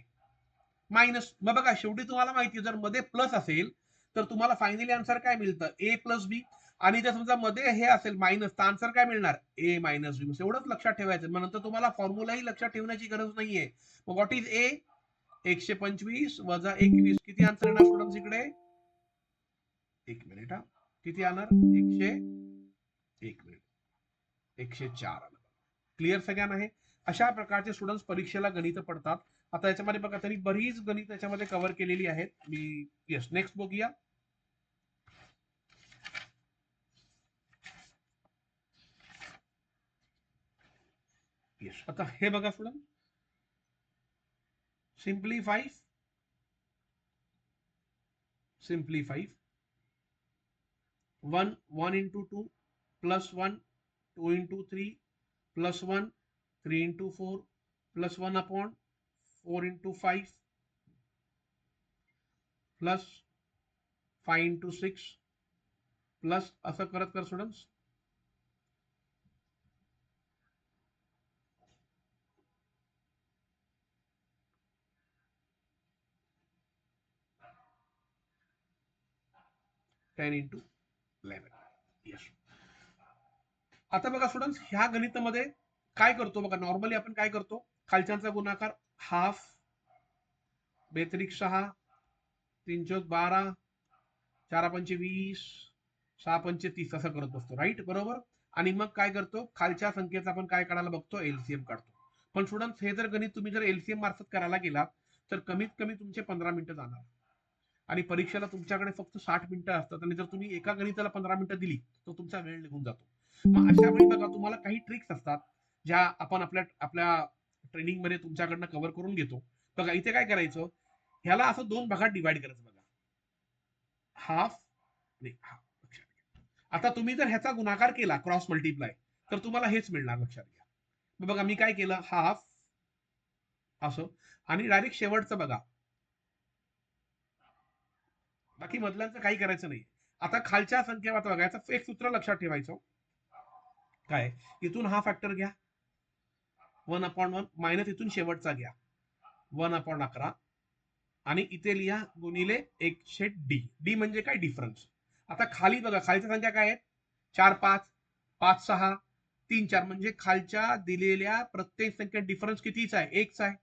मायनस. मग बघा शेवटी तुम्हाला माहिती जर मध्ये प्लस असेल तर तुम्हाला फायनली आन्सर काय मिळतं? ए प्लस बी. आणि जर समजा मध्ये हे असेल मायनस, तर आन्सर काय मिळणार? ए मायनस बी. एवढंच लक्षात ठेवायचं. मग नंतर तुम्हाला फॉर्म्युलाही लक्षात ठेवण्याची गरज नाहीये. मग व्हॉट इज ए? 125 वजा 21. किती आन्सर येणार स्टुडंट्स इकडे? एक मिनिट हा. किती येणार? 104 आलं. क्लिअर सगळ्यांना आहे? अशा प्रकारचे स्टुडंट्स परीक्षेला गणित पडतात. आता याच्यामध्ये बघा तरी बरीच गणित याच्यामध्ये कव्हर केलेली आहेत मी. येस, नेक्स्ट बघूया. येस, आता हे बघा student, simplify 1 into 2 plus 1, 2 into 3 plus 1, 3 into 4 plus 1 upon 4 into 5 plus 5 into 6 plus असं करत कर स्टुडंट्स. Ten into 11. येस. आता बघा स्टुडंट्स, ह्या गणितामध्ये काय करतो बघा, नॉर्मली आपण काय करतो? खालच्यांचा गुणाकार हाफ, बेत्रिक 6, 3 चौक 12, 4 पंचे 20, 6 पंचे 30 असं करत असतो, राईट? बरोबर. आणि मग काय करतो? खालच्या संख्येचा आपण काय काढायला बघतो? एलसीएम काढतो. पण स्टुडंट्स, हे जर गणित तुम्ही जर एलसीएम मार्फत करायला गेलात तर कमीत कमी तुमचे 15 मिनिटं जाणार आणि परीक्षेला तुमच्याकडे फक्त 60 मिनिटं असतात. आणि जर तुम्ही एका गणिताला 15 मिनिटं दिली तर तुमचा वेळ निघून जातो. मग अशा वेळी बघा तुम्हाला काही ट्रिक्स असतात ज्या आपण आपल्या आपल्या ट्रेनिंग मध्ये तुमच्याकडनं कव्हर करून घेतो. बघा इथे काय करायचं? ह्याला असं 2 भागात डिवाइड करायचं. बघा हाफ नाही हाफ. आता तुम्ही जर ह्याचा गुणाकार केला, क्रॉस मल्टिप्लाय, तर तुम्हाला हेच मिळणार. लक्षात घ्या. बघा मी काय केलं? हाफ असं आणि डायरेक्ट शेवटचं बघा. बाकी मधल्यांचं काही करायचं नाही. आता खालच्या संख्या बघा, याचं एक सूत्र लक्षात ठेवायचं. काय? इथून हा फॅक्टर घ्या 1/1 मायनस इथून शेवटचा घ्या 1/11 आणि इथे लिहा गुणिले 100 डी. डी म्हणजे काय? डिफरन्स. आता खाली बघा, खालच्या संख्या काय आहेत? 4 5 5 6 3 4 म्हणजे खालच्या दिलेल्या प्रत्येक संख्येत डिफरन्स कितीच आहे, एकच आहे.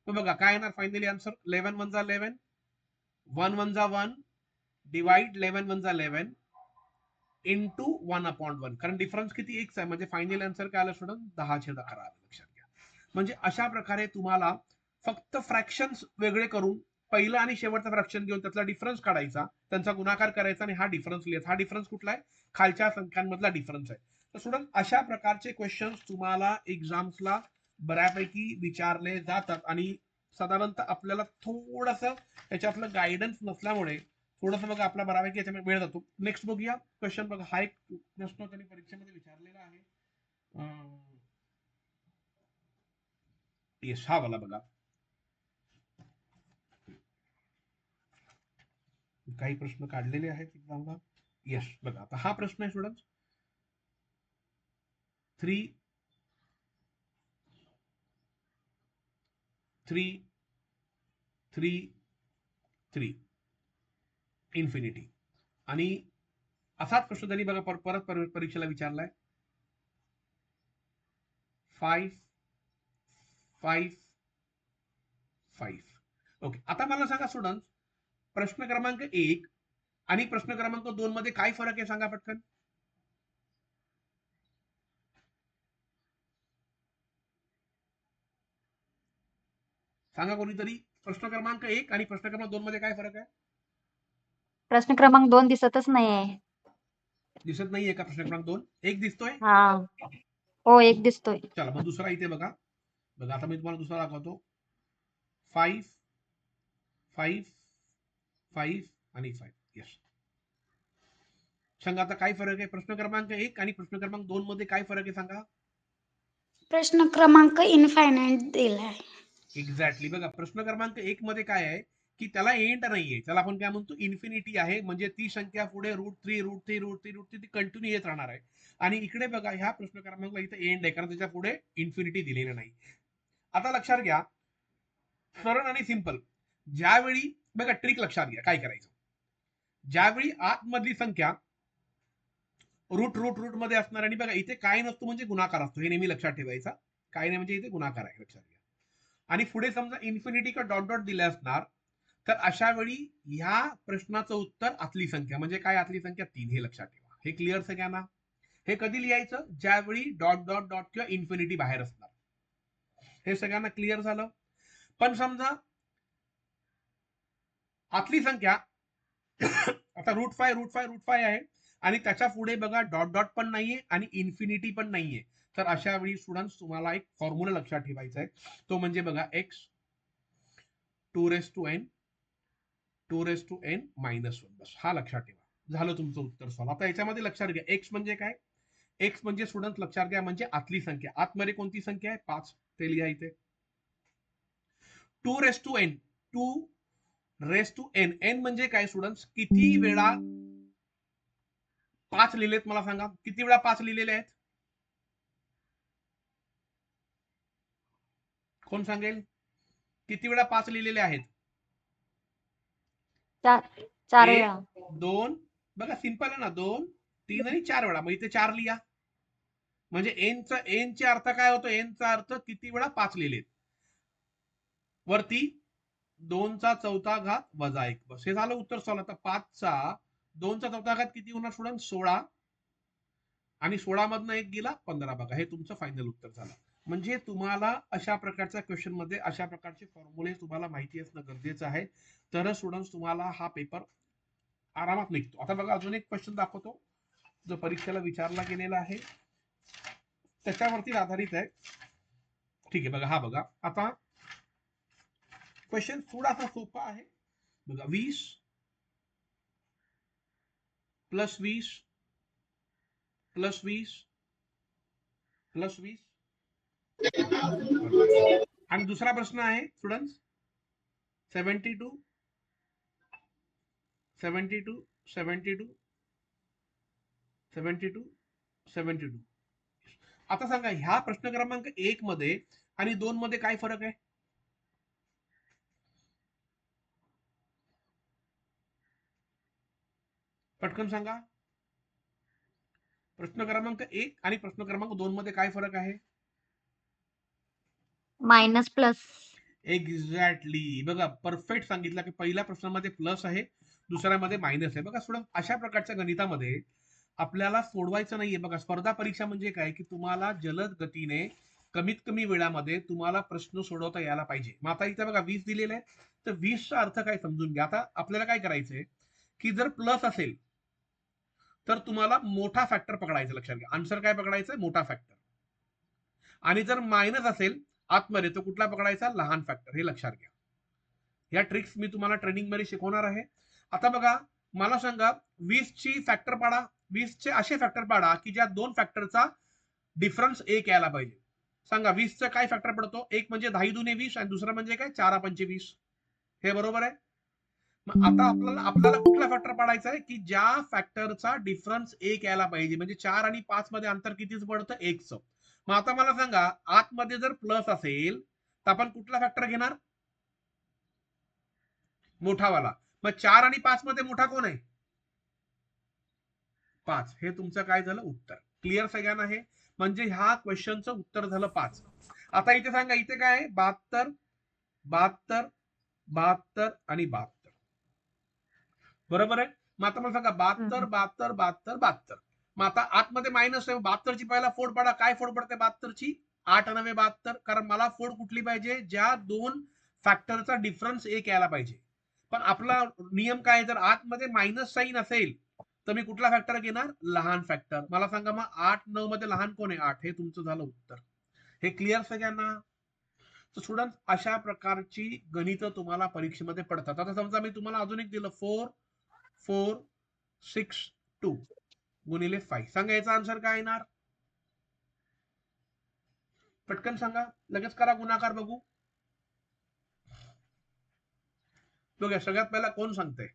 मग बघा काय येणार फायनली आन्सर, 11 1 जा 11, 1 1 जा 1, डिवाइड 11 1 जा 11 इंटू 1/1, कारण डिफरन्स किती एकच आहे, म्हणजे फायनल आन्सर काय आलं स्टुडंट, 10/11 आलं. लक्षात घ्या. म्हणजे अशा प्रकारे तुम्हाला फक्त फ्रॅक्शन्स वेगळे करून पहिलं आणि शेवटचं फ्रॅक्शन घेऊन त्यातला डिफरन्स काढायचा, त्यांचा गुणाकार करायचा आणि हा डिफरन्स लिहायचा. हा डिफरन्स कुठला आहे, खालच्या संख्यांमधला डिफरन्स आहे. तर स्टुडंट अशा प्रकारचे क्वेश्चन्स तुम्हाला एक्झाम्सला बऱ्यापैकी विचारले जातात आणि साधारणतः आपल्याला थोडस त्याच्यातलं गायडन्स नसल्यामुळे थोडंसं बघा आपला बऱ्यापैकी याच्यामध्ये वेळ जातो. नेक्स्ट बघूया क्वेश्चन. बघा हा एक प्रश्न त्यांनी परीक्षेमध्ये विचारलेला आहे. येस, हा वाला बघा. काही प्रश्न काढलेले आहेत एक्झामला. येस बघा, आता हा प्रश्न आहे स्टुडंट, 3 3 3 3 इन्फिनिटी. आणि असाच प्रश्न त्यांनी बघा परत परीक्षेला विचारलाय, 5 5 5. ओके, आता मला सांगा स्टुडंट, प्रश्न क्रमांक 1 आणि प्रश्न क्रमांक 2 मध्ये काय फरक आहे सांगा पटकन. सांगा कोणीतरी, प्रश्न क्रमांक 1 आणि प्रश्न क्रमांक 2 मध्ये काय फरक आहे. प्रश्न क्रमांक 2 दिसतच नाहीये. दिसत नाहीये का प्रश्न क्रमांक 2? एक दिसतोय. हा, हो एक दिसतोय. चला मग दुसरा इथे बघा. बघा आता मी तुम्हाला दुसरा दाखवतो, 5 5 5 आणि 5. यस, सांगा आता काय फरक आहे प्रश्न क्रमांक 1 आणि प्रश्न क्रमांक 2 मध्ये, काय फरक आहे सांगा. प्रश्न क्रमांक इनफायनाइट दिलाय. एक्झॅक्टली. बघा प्रश्न क्रमांक 1 मध्ये काय आहे की त्याला एंड नाहीये, त्याला आपण काय म्हणतो, इन्फिनिटी आहे. म्हणजे ती संख्या पुढे √3 ती कंटिन्यू येत राहणार आहे. आणि इकडे बघा ह्या प्रश्न क्रमांकला इथे एंड आहे, कारण त्याच्या पुढे इन्फिनिटी दिलेलं नाही. आता लक्षात घ्या, सरळ आणि सिंपल. ज्यावेळी बघा ट्रिक लक्षात घ्या, काय करायचं, ज्यावेळी आतमधली संख्या रूट मध्ये असणार आणि बघा इथे काय नसतो म्हणजे गुणाकार असतो, हे नेहमी लक्षात ठेवायचा. काय नाही म्हणजे इथे गुणाकार आहे, लक्षात घ्या. आणि पुढे समजा इन्फिनिटी का डॉट डॉट दिले असणार, तर अशा वेळी ह्या प्रश्नाचं उत्तर आतली संख्या, म्हणजे काय आतली संख्या 3, हे लक्षात ठेवा. हे क्लिअर सगळ्यांना. हे कधी लिहायचं, ज्यावेळी डॉट डॉट डॉट किंवा इन्फिनिटी बाहेर असणार. हे सगळ्यांना क्लिअर झालं. पण समजा आतली संख्या आता √5 आहे आणि त्याच्या पुढे बघा डॉट डॉट पण नाहीये आणि इन्फिनिटी पण नाहीये, तर अशा वेळी स्टुडंट्स तुम्हाला एक फॉर्म्युला लक्षात ठेवायचा आहे. तो म्हणजे बघा x 2n -1, बस हा लक्षात ठेवा. झालं तुमचं उत्तर सॉल्व. आता याच्यामध्ये लक्षात घ्या, एक्स म्हणजे काय. एक्स म्हणजे स्टुडंट लक्षात घ्या, म्हणजे आतली संख्या. आतमध्ये कोणती संख्या आहे, 5, ते लिहा इथे. 2n, 2n, n म्हणजे काय स्टुडंट्स, किती वेळा 5 लिहिलेत मला सांगा, किती वेळा 5 लिहिलेले आहेत, कोण सांगेल, किती वेळा 5 लिहिलेले आहेत. 4 1 वेळा. 2, बघा सिंपल आहे ना, 2 3 आणि 4 वेळा, मग इथे 4 लिहा. म्हणजे एनचा अर्थ काय होतो, एनचा अर्थ किती वेळा 5 लिहिलेत. वरती 2⁴ वजा 1, बस हे झालं उत्तर सॉल्व. आता 5चा 2⁴ किती होणार स्टुडंट, 16, आणि 16 मधनं 1 गेला 15. बघा हे तुमचं फायनल उत्तर झालं. म्हणजे तुम्हाला अशा प्रकारच्या क्वेश्चन मध्ये अशा प्रकारचे फॉर्म्युले तुम्हाला माहिती असणं गरजेचं आहे, तर स्टुडंट्स तुम्हाला हा पेपर आरामात निघतो. आता बघा अजून एक क्वेश्चन दाखवतो, जो परीक्षेला विचारला गेलेला आहे, त्याच्यावरती आधारित आहे. ठीक आहे, बघा हा बघा. आता क्वेश्चन थोडासा सोपा आहे बघा. 20 + 20 + 20 + 20, आणि दुसरा प्रश्न आहे स्टुडंट्स 72 72 72 72 72. आता सांगा ह्या प्रश्न क्रमांक 1 मध्ये आणि 2 मध्ये काय फरक आहे, पटकन सांगा. प्रश्न क्रमांक 1 आणि प्रश्न क्रमांक 2 मध्ये काय फरक आहे? Minus plus. एक्झॅक्टली. बघा परफेक्ट सांगितलं की पहिल्या प्रश्नामध्ये प्लस आहे, दुसऱ्यामध्ये मायनस आहे. बघा स्टुडंट, अशा प्रकारच्या गणितामध्ये आपल्याला सोडवायचं नाहीये. बघा स्पर्धा परीक्षा म्हणजे काय, की तुम्हाला जलद गतीने कमीत कमी वेळामध्ये तुम्हाला प्रश्न सोडवता यायला पाहिजे. मग आता इथे बघा 20 दिलेले आहे, तर 20चा अर्थ काय समजून घ्या. आता आपल्याला काय करायचंय, की जर प्लस असेल तर तुम्हाला मोठा फॅक्टर पकडायचा. लक्षात घ्या, आन्सर काय पकडायचं, मोठा फॅक्टर. आणि जर मायनस असेल आतमध्ये, तो कुठला पकडायचा, लहान फॅक्टर. हे लक्षात घ्या. या ट्रिक्स मी तुम्हाला ट्रेनिंग मध्ये शिकवणार आहे. आता बघा, मला सांगा 20 ची फॅक्टर पाडा. 20 चे असे फॅक्टर पाडा की ज्या दोन फॅक्टरचा डिफरन्स 1 यायला पाहिजे. सांगा 20 चा काय फॅक्टर पडतो, एक म्हणजे 10 दुने 20 आणि दुसरा म्हणजे काय, 4 पंचे 20. हे बरोबर आहे. मग आता आपल्याला कुठला फॅक्टर पाडायचा आहे, की ज्या फॅक्टरचा डिफरन्स 1 यायला पाहिजे. म्हणजे 4 आणि 5 मध्ये अंतर कितीच पडतं, 1च. मग आता मला सांगा, आतमध्ये जर प्लस असेल तर आपण कुठला फॅक्टर घेणार, मोठावाला. मग 4 आणि 5 मध्ये मोठा कोण आहे, 5. हे तुमचं काय झालं, उत्तर. क्लिअर सगळ्यांना हे. म्हणजे ह्या क्वेश्चनचं उत्तर झालं 5. आता इथे सांगा, इथे काय आहे, 72, 72, 72 आणि 72. बरोबर आहे. मग आता मला सांगा 72, 72, 72, 72. मग आता आतमध्ये मायनस आहे, 72 ची पहिला फोड पडा. काय फोड पडते 72 ची, 8 9 72. कारण मला फोड कुठली पाहिजे, ज्या दोन फॅक्टरचा डिफरन्स 1 यायला पाहिजे. पण आपला नियम काय, जर आतमध्ये मायनस साईन असेल तर मी कुठला फॅक्टर घेणार, लहान फॅक्टर. मला सांगा मग 8 9 मध्ये लहान कोण आहे, 8. हे तुमचं झालं उत्तर. हे क्लिअर सगळ्यांना. तर स्टुडंट, अशा प्रकारची गणित तुम्हाला परीक्षेमध्ये पडतात. आता समजा मी तुम्हाला अजून एक दिलं, 4 4 6 2 गुणिले 5. सांगा याचा आन्सर काय येणार, पटकन सांगा, लगेच करा गुणाकार बघू. बघा सगळ्यात पहिला कोण सांगते,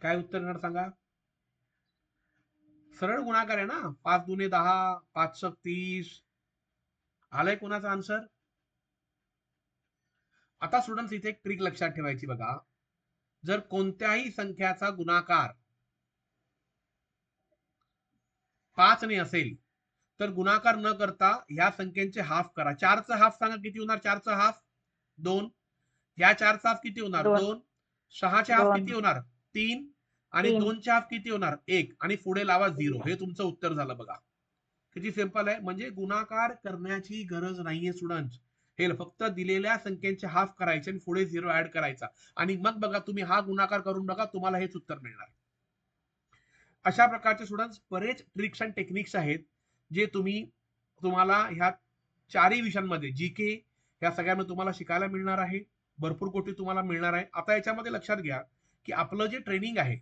काय उत्तर येणार सांगा. सरळ गुणाकार आहे ना, 5 दुने 10, 5 30. आलाय कोणाचा आन्सर. आता स्टुडंट्स, इथे एक ट्रिक लक्षात ठेवायची बघा. जर कोणत्याही संख्याचा गुणाकार 5 ने असेल तर गुणाकार न करता ह्या संख्येचे हाफ करा. 4चा हाफ सांगा किती होणार, 4चा हाफ 2. ह्या 4चा हाफ किती होणार, 2. 6चे हाफ किती होणार, 3. आणि 2चे हाफ किती होणार, 1. आणि पुढे लावा 0. हे तुमचं उत्तर झालं. बघा किती सिंपल आहे. म्हणजे गुणाकार करण्याची गरज नाहीये स्टुडंट्स. हे फक्त दिलेल्या संख्येचे हाफ करायचे आणि पुढे 0 ऍड करायचा. आणि मग बघा, तुम्ही हा गुणाकार करून बघा, तुम्हाला हेच उत्तर मिळणार. अशा प्रकारचे स्टुडंट्स बरेच ट्रिक्स अँड टेक्निक्स आहेत, जे तुम्हाला ह्या चारही विषयांमध्ये, जीके ह्या सगळ्यांमध्ये तुम्हाला शिकायला मिळणार आहे. भरपूर गोष्टी तुम्हाला मिळणार आहे. आता याच्यामध्ये लक्षात घ्या की आपलं जे ट्रेनिंग आहे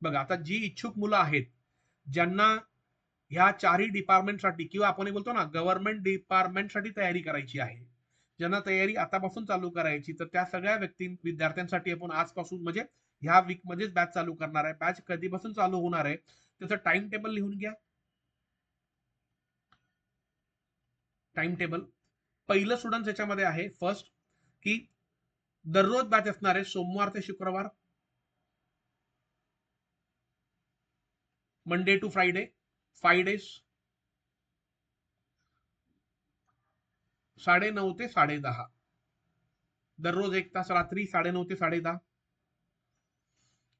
बघा, आता जी इच्छुक मुलं आहेत, ज्यांना ह्या चारही डिपार्टमेंटसाठी किंवा आपण बोलतो ना गव्हर्नमेंट डिपार्टमेंटसाठी तयारी करायची आहे, ज्यांना तयारी आतापासून चालू करायची, तर त्या सगळ्या विद्यार्थ्यांसाठी आपण आजपासून म्हणजे ह्या वीक मध्येच बॅच चालू करणार आहे. बॅच कधीपासून चालू होणार आहे त्याचं टाइम टेबल लिहून घ्या. टाइम टेबल पहिलं स्टुडंट याच्यामध्ये आहे फर्स्ट, की दररोज बॅच असणार आहे सोमवार ते शुक्रवार, मंडे टू फ्रायडे, 5 डेज, 9:30 ते 10:30. दररोज 1 तास, रात्री 9:30 ते 10:30.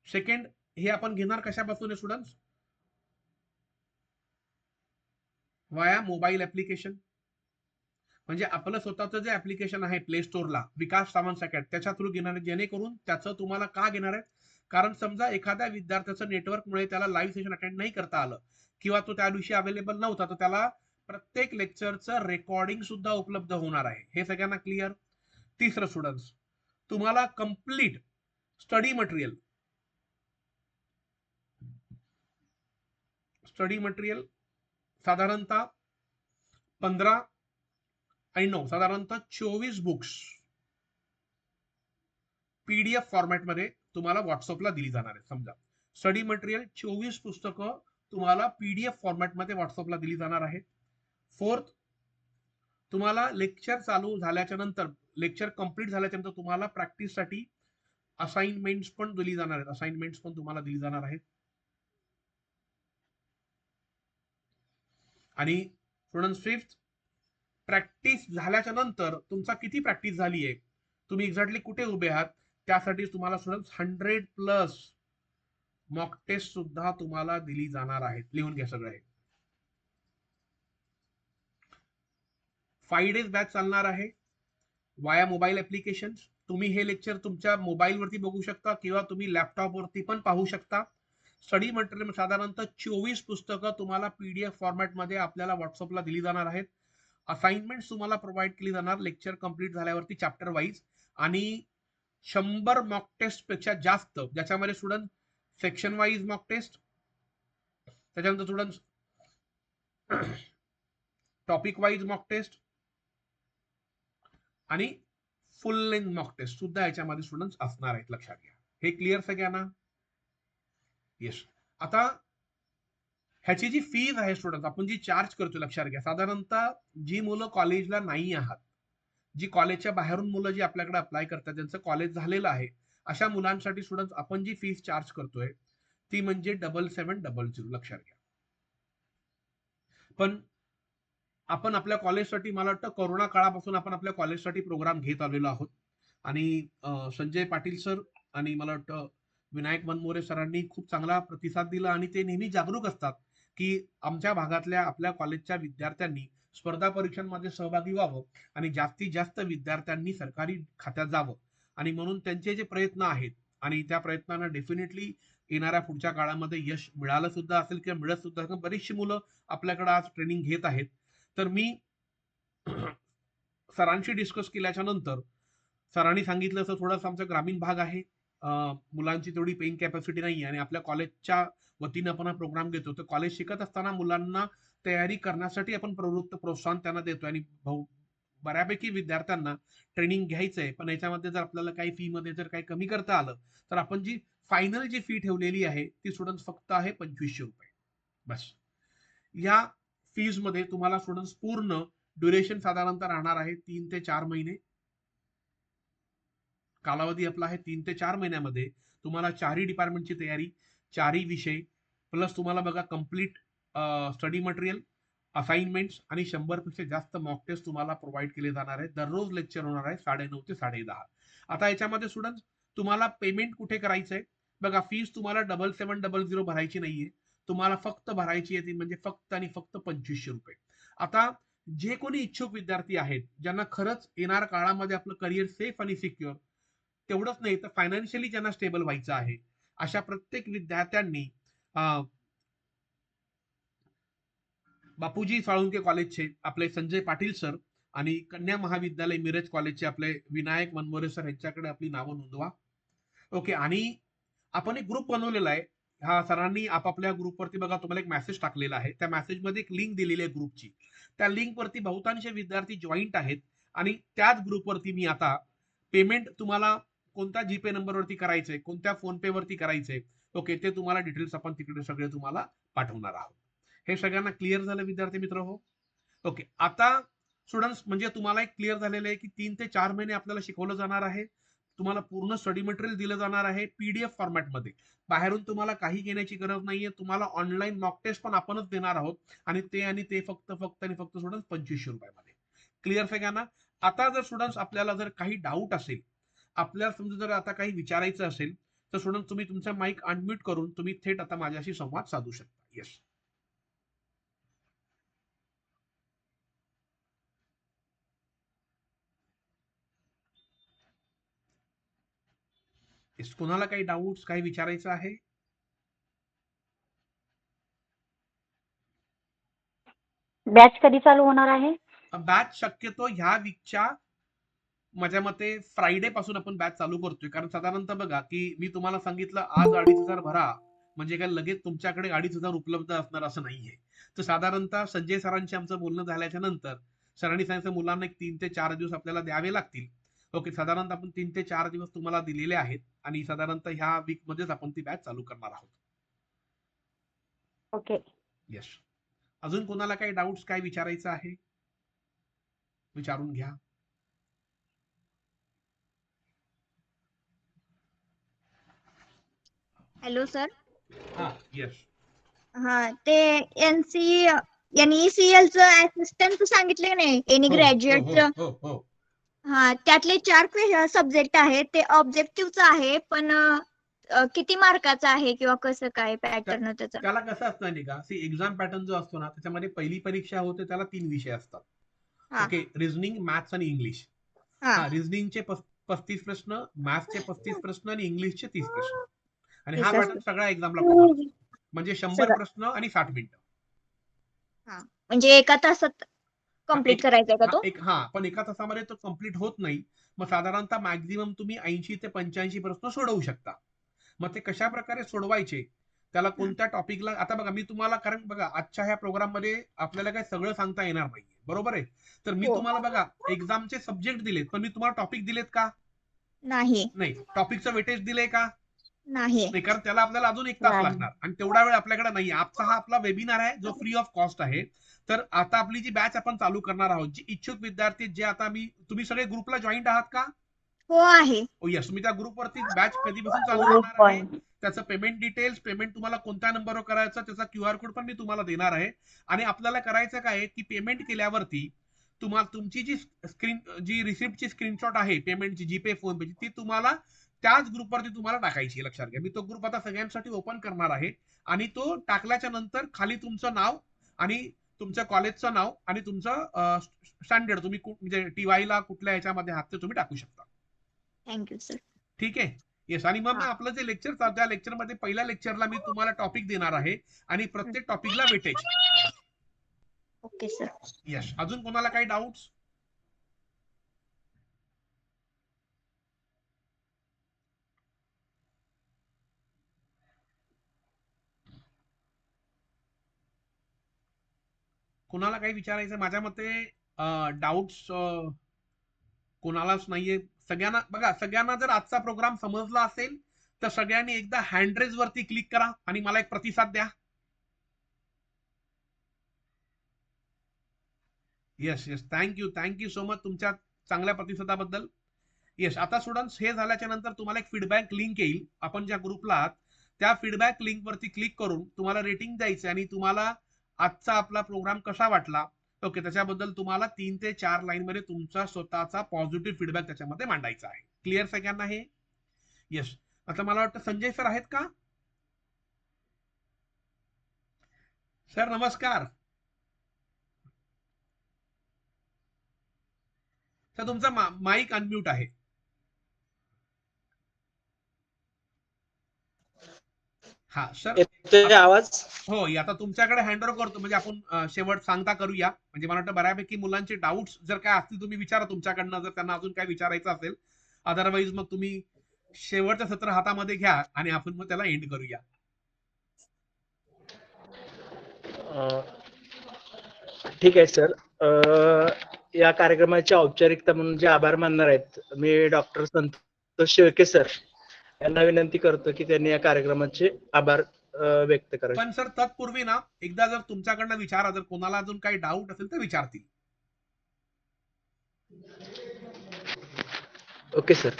सेकंड, हे आपण घेणार कशापासून आहे स्टुडंट्स, वाया मोबाईल ऍप्लिकेशन. म्हणजे आपलं स्वतःचं जे ऍप्लिकेशन आहे प्ले स्टोअरला, विकास सावंत सॅकेट, त्याच्या थ्रू घेणार आहे. जेणेकरून त्याचं तुम्हाला का घेणार आहे, कारण समजा एखाद्या विद्यार्थ्याचं नेटवर्कमुळे त्याला लाईव्ह सेशन अटेंड नाही करता आलं किंवा तो त्या दिवशी अवेलेबल नव्हता, तर त्याला प्रत्येक लेक्चरचं रेकॉर्डिंग सुद्धा उपलब्ध होणार आहे. हे सगळ्यांना क्लिअर. तिसरं स्टुडंट्स, तुम्हाला कंप्लीट स्टडी मटेरियल साधारणतः 15 आणि 9 साधारणतः 24 बुक्स पीडीएफ फॉर्मॅटमध्ये तुम्हाला व्हॉट्सअपला दिली जाणार आहे. समजा स्टडी मटेरियल 24 पुस्तकं तुम्हाला पीडीएफ फॉर्मॅटमध्ये व्हॉट्सअपला दिली जाणार आहे. फोर्थ, तुम्हाला लेक्चर चालू झाल्याच्या नंतर, लेक्चर कंप्लीट झाल्याच्या नंतर तुम्हाला प्रॅक्टिससाठी असाइनमेंट्स पण दिली जाणार आहेत. असाइनमेंट्स पण तुम्हाला दिली जाणार आहेत. आणि स्टुडंट फिफ्थ, प्रॅक्टिस झाल्याच्या नंतर तुमचा किती प्रॅक्टिस झाली आहे, तुम्ही एक्झॅक्टली कुठे उभे आहात, त्यासाठी तुम्हाला स्टुडंट 100+ मॉक टेस्ट सुद्धा तुम्हाला दिली जाणार आहेत. लिहून घ्या सगळं हे. 5 days बॅच चालणार आहे वाया मोबाईल ऍप्लिकेशन. तुम्ही हे लेक्चर तुमच्या मोबाईलवरती बघू शकता किंवा तुम्ही लॅपटॉपवरती पण पाहू शकता. स्टडी मटेरियल साधारणतः 24 पुस्तकं तुम्हाला पीडीएफ फॉर्मॅटमध्ये आपल्याला व्हॉट्सअपला दिली जाणार आहेत. असाइनमेंट तुम्हाला प्रोव्हाइड केली जाणार लेक्चर कंप्लीट झाल्यावरती चॅप्टर वाईज, आणि 100 मॉक टेस्ट पेक्षा जास्त, ज्याच्यामध्ये student section wise mock test, त्याच्यानंतर student topic wise mock test आणि फुल लेंथ मॉक टेस्ट सुद्धा याच्यामध्ये स्टुडंट्स असणार आहेत. लक्षात घ्या. हे क्लिअर सगळ्यांना? येस. आता ह्याची जी फीज आहे स्टुडंट, आपण जी चार्ज करतो, लक्षात घ्या, साधारणतः जी मुलं कॉलेजला नाही आहात, जी कॉलेजच्या बाहेरून मुलं जी आपल्याकडे अप्लाय करतात, ज्यांचं कॉलेज झालेलं आहे, अशा मुलांसाठी स्टुडंट आपण जी फीस चार्ज करतोय ती म्हणजे 7700. लक्षात घ्या. पण आपण आपल्या कॉलेजसाठी, मला वाटतं कोरोना काळापासून आपण आपल्या कॉलेजसाठी प्रोग्राम घेत आलेलो आहोत. आणि संजय पाटील सर आणि मला वाटतं विनायक मनमोरे सरांनी खूप चांगला प्रतिसाद दिला, आणि ते नेहमी जागरूक असतात की आमच्या भागातल्या आपल्या कॉलेजच्या विद्यार्थ्यांनी स्पर्धा परीक्षांमध्ये सहभागी व्हावं आणि जास्तीत जास्त विद्यार्थ्यांनी सरकारी खात्यात जावं. आणि म्हणून त्यांचे जे प्रयत्न आहेत, आणि त्या प्रयत्नांना डेफिनेटली येणाऱ्या पुढच्या काळामध्ये यश मिळालं सुद्धा असेल किंवा मिळत सुद्धा असेल. बरीचशी मुलं आपल्याकडे आज ट्रेनिंग घेत आहेत. तर मी सरांशी डिस्कस केल्याच्या नंतर सरांनी सांगितलं असं, थोडासा आमचा ग्रामीण भाग आहे, मुलांची तेवढी पेइंग कॅपॅसिटी नाही, आणि आपल्या कॉलेजच्या वतीनं आपण हा प्रोग्राम घेतो. तर कॉलेज शिकत असताना मुलांना तयारी करण्यासाठी आपण प्रोत्साहन त्यांना देतोय, आणि बऱ्यापैकी विद्यार्थ्यांना ट्रेनिंग घ्यायचंय. पण याच्यामध्ये जर आपल्याला काही फी मध्ये जर काही कमी करता आलं, तर आपण जी फायनल जी फी ठेवलेली आहे ती स्टुडंट फक्त आहे 2500 रुपये बस. या फीज मध्ये तुम्हाला स्टुडंट पूर्ण ड्युरेशन साधारणतः राहणार आहे 3 ते 4 महिने. कालावधी आपला आहे 3 ते 4 महिन्यामध्ये तुम्हाला 4ही डिपार्टमेंटची तयारी, 4ही विषय, प्लस तुम्हाला बघा कम्प्लीट स्टडी मटेरियल, असाइनमेंट्स आणि 100 पेक्षा जास्त मॉक टेस्ट तुम्हाला प्रोव्हाइड केले जाणार आहेत. दररोज लेक्चर होणार आहे 9:30 ते 10:30. आता याच्यामध्ये स्टुडंट तुम्हाला पेमेंट कुठे करायचंय बघा. फीस तुम्हाला 7700 भरायची नाहीये, तुम्हाला फक्त भरायची आहे ती म्हणजे फक्त आणि फक्त 2500 रुपये. आता जे कोणी इच्छुक विद्यार्थी आहेत, ज्यांना खरंच येणार काळामध्ये आपलं करिअर सेफ आणि सिक्युअर, तेवढंच नाही तर फायनान्शियली ज्यांना स्टेबल व्हायचं आहे, अशा प्रत्येक विद्यार्थ्यांनी बापूजी साळुंके कॉलेजचे आपले संजय पाटील सर आणि कन्या महाविद्यालय मिरज कॉलेजचे आपले विनायक मनमोरे सर यांच्याकडे आपली नावं नोंदवा. ओके. आणि आपण एक ग्रुप बनवलेला आहे. हा सरांनी आपापल्या ग्रुपवरती बघा, तुम्हाला एक मेसेज टाकलेला आहे. त्या मेसेजमध्ये एक लिंक दिलेली आहे ग्रुपची. त्या लिंकवरती बहुतांश विद्यार्थी जॉईंट आहेत, आणि त्याच ग्रुपवरती मी आता पेमेंट तुम्हाला कोणत्या जीपे नंबरवरती करायचंय, कोणत्या फोन पे वरती करायचंय, ओके, ते तुम्हाला डिटेल्स आपण तिकडे सगळे तुम्हाला पाठवणार आहोत. हे सगळ्यांना क्लिअर झालं विद्यार्थी मित्र? हो. ओके. आता स्टुडंट्स म्हणजे तुम्हाला एक क्लिअर झालेलं आहे की 3 ते 4 महिने आपल्याला शिकवलं जाणार आहे. तुम्हाला पूर्ण स्टडी मटेरियल दिलं जाणार आहे पीडीएफ फॉर्मॅटमध्ये. बाहेरून तुम्हाला काही घेण्याची गरज नाहीये. तुम्हाला ऑनलाईन मॉक टेस्ट पण आपणच देणार आहोत, आणि ते फक्त आणि फक्त स्टुडंट्स 2500 रुपयामध्ये. क्लिअर सगळ्यांना? आता जर स्टुडंट्स आपल्याला जर काही डाऊट असेल, आपल्याला समजा जर आता काही विचारायचं असेल, तर स्टुडंट तुम्ही तुमचा माईक अनम्यूट करून तुम्ही थेट आता माझ्याशी संवाद साधू शकता. येस. कोणाला काही डाऊट्स, काही विचारायचं आहे? बॅच कधी चालू होणार आहे? बॅच शक्यतो ह्या वीकच्या माझ्या मते फ्रायडे पासून आपण बॅच चालू करतोय. कारण साधारणतः बघा की मी तुम्हाला सांगितलं आज 2500 भरा म्हणजे काय लगेच तुमच्याकडे 2500 उपलब्ध असणार असं नाहीये. तर साधारणतः संजय सरांशी आमचं बोलणं झाल्याच्या नंतर सरांनी सांगितलं मुलांना एक 3 ते 4 दिवस आपल्याला द्यावे लागतील. ओके. साधारणतः आपण 3 ते 4 दिवस तुम्हाला दिलेले आहेत, आणि साधारणतः ह्या वीक मध्येच आपण ती बॅच चालू करणार आहोत. ओके. यस. अजून कोणाला काही डाऊट्स काय विचारायचं आहे विचारून घ्या. Hello sir. हा यस. ते NECL चं असिस्टंट सांगितले नाही एनी हो हो ग्रॅज्युएटचं. हो हो. त्यातले 4 सब्जेक्ट आहेत ते ऑब्जेक्टिव्हचं आहे पण किती मार्काचं आहे किंवा कसं काय पॅटर्न त्याचा? त्याला कसं असतं नाही का, एक्झाम पॅटर्न जो असतो ना त्याच्यामध्ये पहिली परीक्षा होते त्याला 3 विषय असतात. हा. ओके, रिझनिंग, मॅथ्स आणि इंग्लिश. हा. हा, रिझनिंगचे 35 प्रश्न, मॅथ्सचे 35 प्रश्न आणि इंग्लिशचे 30 प्रश्न. आणि हा तीस पॅटर्न असतं. सगळ्या एक्झामला कॉमन असतो. म्हणजे 100 सगळं. प्रश्न आणि 60 मिनिटं. म्हणजे एका तासात कम्प्लीट करायचा का तो? पण एका तासामध्ये तो कम्प्लीट होत नाही. मग साधारणतः मॅक्झिमम तुम्ही 80 ते 85 प्रश्न सोडवू शकता. मग ते कशा प्रकारे सोडवायचे, त्याला कोणत्या टॉपिकला, आता बघा मी तुम्हाला, कारण बघा आजच्या ह्या प्रोग्राम मध्ये आपल्याला काय सगळं सांगता येणार नाहीये, बरोबर आहे. तर मी हो. तुम्हाला बघा एक्झामचे सब्जेक्ट दिलेत, पण मी तुम्हाला टॉपिक दिलेत का? नाही. नाही. टॉपिकचं वेटेज दिले का? नाही. नाही, कारण त्याला आपल्याला अजून 1 तास नाही. लागणार आणि तेवढा वेळ आपल्याकडे नाही. आजचा हा आपला वेबिनार आहे जो फ्री ऑफ कॉस्ट आहे. तर आता आपली जी बॅच आपण चालू करणार आहोत, जी इच्छुक विद्यार्थी, जे आता तुम्ही सगळे ग्रुपला जॉईंट आहात का? हो आहे. यस. तुम्ही त्या ग्रुपवरती बॅच कधीपासून चालू करणार आहे, त्याचं पेमेंट डिटेल्स, पेमेंट तुम्हाला कोणत्या नंबरवर करायचं, त्याचा QR कोड पण मी तुम्हाला देणार आहे. आणि आपल्याला करायचं काय की पेमेंट केल्यावरती तुम्हाला तुमची जी रिसिप्टची स्क्रीनशॉट आहे पेमेंटची, जीपे, फोन पेची, ती तुम्हाला त्याच ग्रुपवरती तुम्हाला टाकायची. लक्षात घ्या, मी तो ग्रुप आता सगळ्यांसाठी ओपन करणार आहे. आणि तो टाकल्याच्या नंतर खाली तुमचं नाव आणि तुमच्या कॉलेजचं नाव आणि तुमचं स्टँडर्ड, तुम्ही म्हणजे TY ला कुठल्या ह्याच्यामध्ये आहात ते तुम्ही टाकू शकता. Thank you sir. ठीक आहे. येस. आणि मग आपलं जे लेक्चर चालतं, त्या लेक्चरमध्ये पहिल्या लेक्चरला मी तुम्हाला टॉपिक देणार आहे आणि प्रत्येक टॉपिकला वेटेज. Okay sir. यस. अजून कोणाला काही डाऊट्स? कोणाला काही विचारायचं? माझ्या मते डाऊट्स कोणालाच नाहीये. सगळ्यांना बघा, सगळ्यांना जर आजचा प्रोग्राम समजला असेल तर सगळ्यांनी एकदा हँडरेज वरती क्लिक करा आणि मला एक प्रतिसाद द्या. Yes yes. Thank you so much तुमच्या चांगल्या प्रतिसादाबद्दल. येस. आता स्टुडंट्स, हे झाल्याच्या नंतर तुम्हाला एक फीडबॅक लिंक येईल. आपण ज्या ग्रुपला आहात त्या फीडबॅक लिंक वरती क्लिक करून तुम्हाला रेटिंग द्यायचं आणि तुम्हाला आजचा आपला प्रोग्राम कसा वाटला, ओके, त्याच्याबद्दल तुम्हाला 3 ते 4 लाईन मध्ये तुमचा स्वतःचा पॉझिटिव्ह फीडबॅक त्याच्यामध्ये मांडायचा आहे. क्लिअर सगळ्यांना हे? येस. आता मला वाटतं संजय सर आहेत का? सर नमस्कार. सर तुमचा माईक अनम्यूट आहे. हा सर. येतोय आवाज? हो, आता तुमच्याकडे हँडओव्हर करतो, म्हणजे आपण शेवट सांगता करूया. म्हणजे मला वाटतं बऱ्यापैकी मुलांचे डाऊट्स जर काय असतील तुम्ही विचारा तुमच्याकडनं, जर त्यांना अजून काय विचारायचं असेल. अदरवाईज मग तुम्ही शेवटचं सत्र हातामध्ये घ्या आणि आपण मग त्याला एंड करूया. ठीक आहे सर. या कार्यक्रमाची औपचारिकता म्हणून जे आभार मानणार आहेत, मी डॉक्टर संतोष शेळके सर यांना विनंती करतो की त्यांनी या कार्यक्रमाचे आभार व्यक्त करावे. पण सर तत्पूर्वी ना, एकदा जर तुमच्याकडनं विचारा, जर कोणाला अजून काही डाऊट असेल तर विचारतील. Okay sir.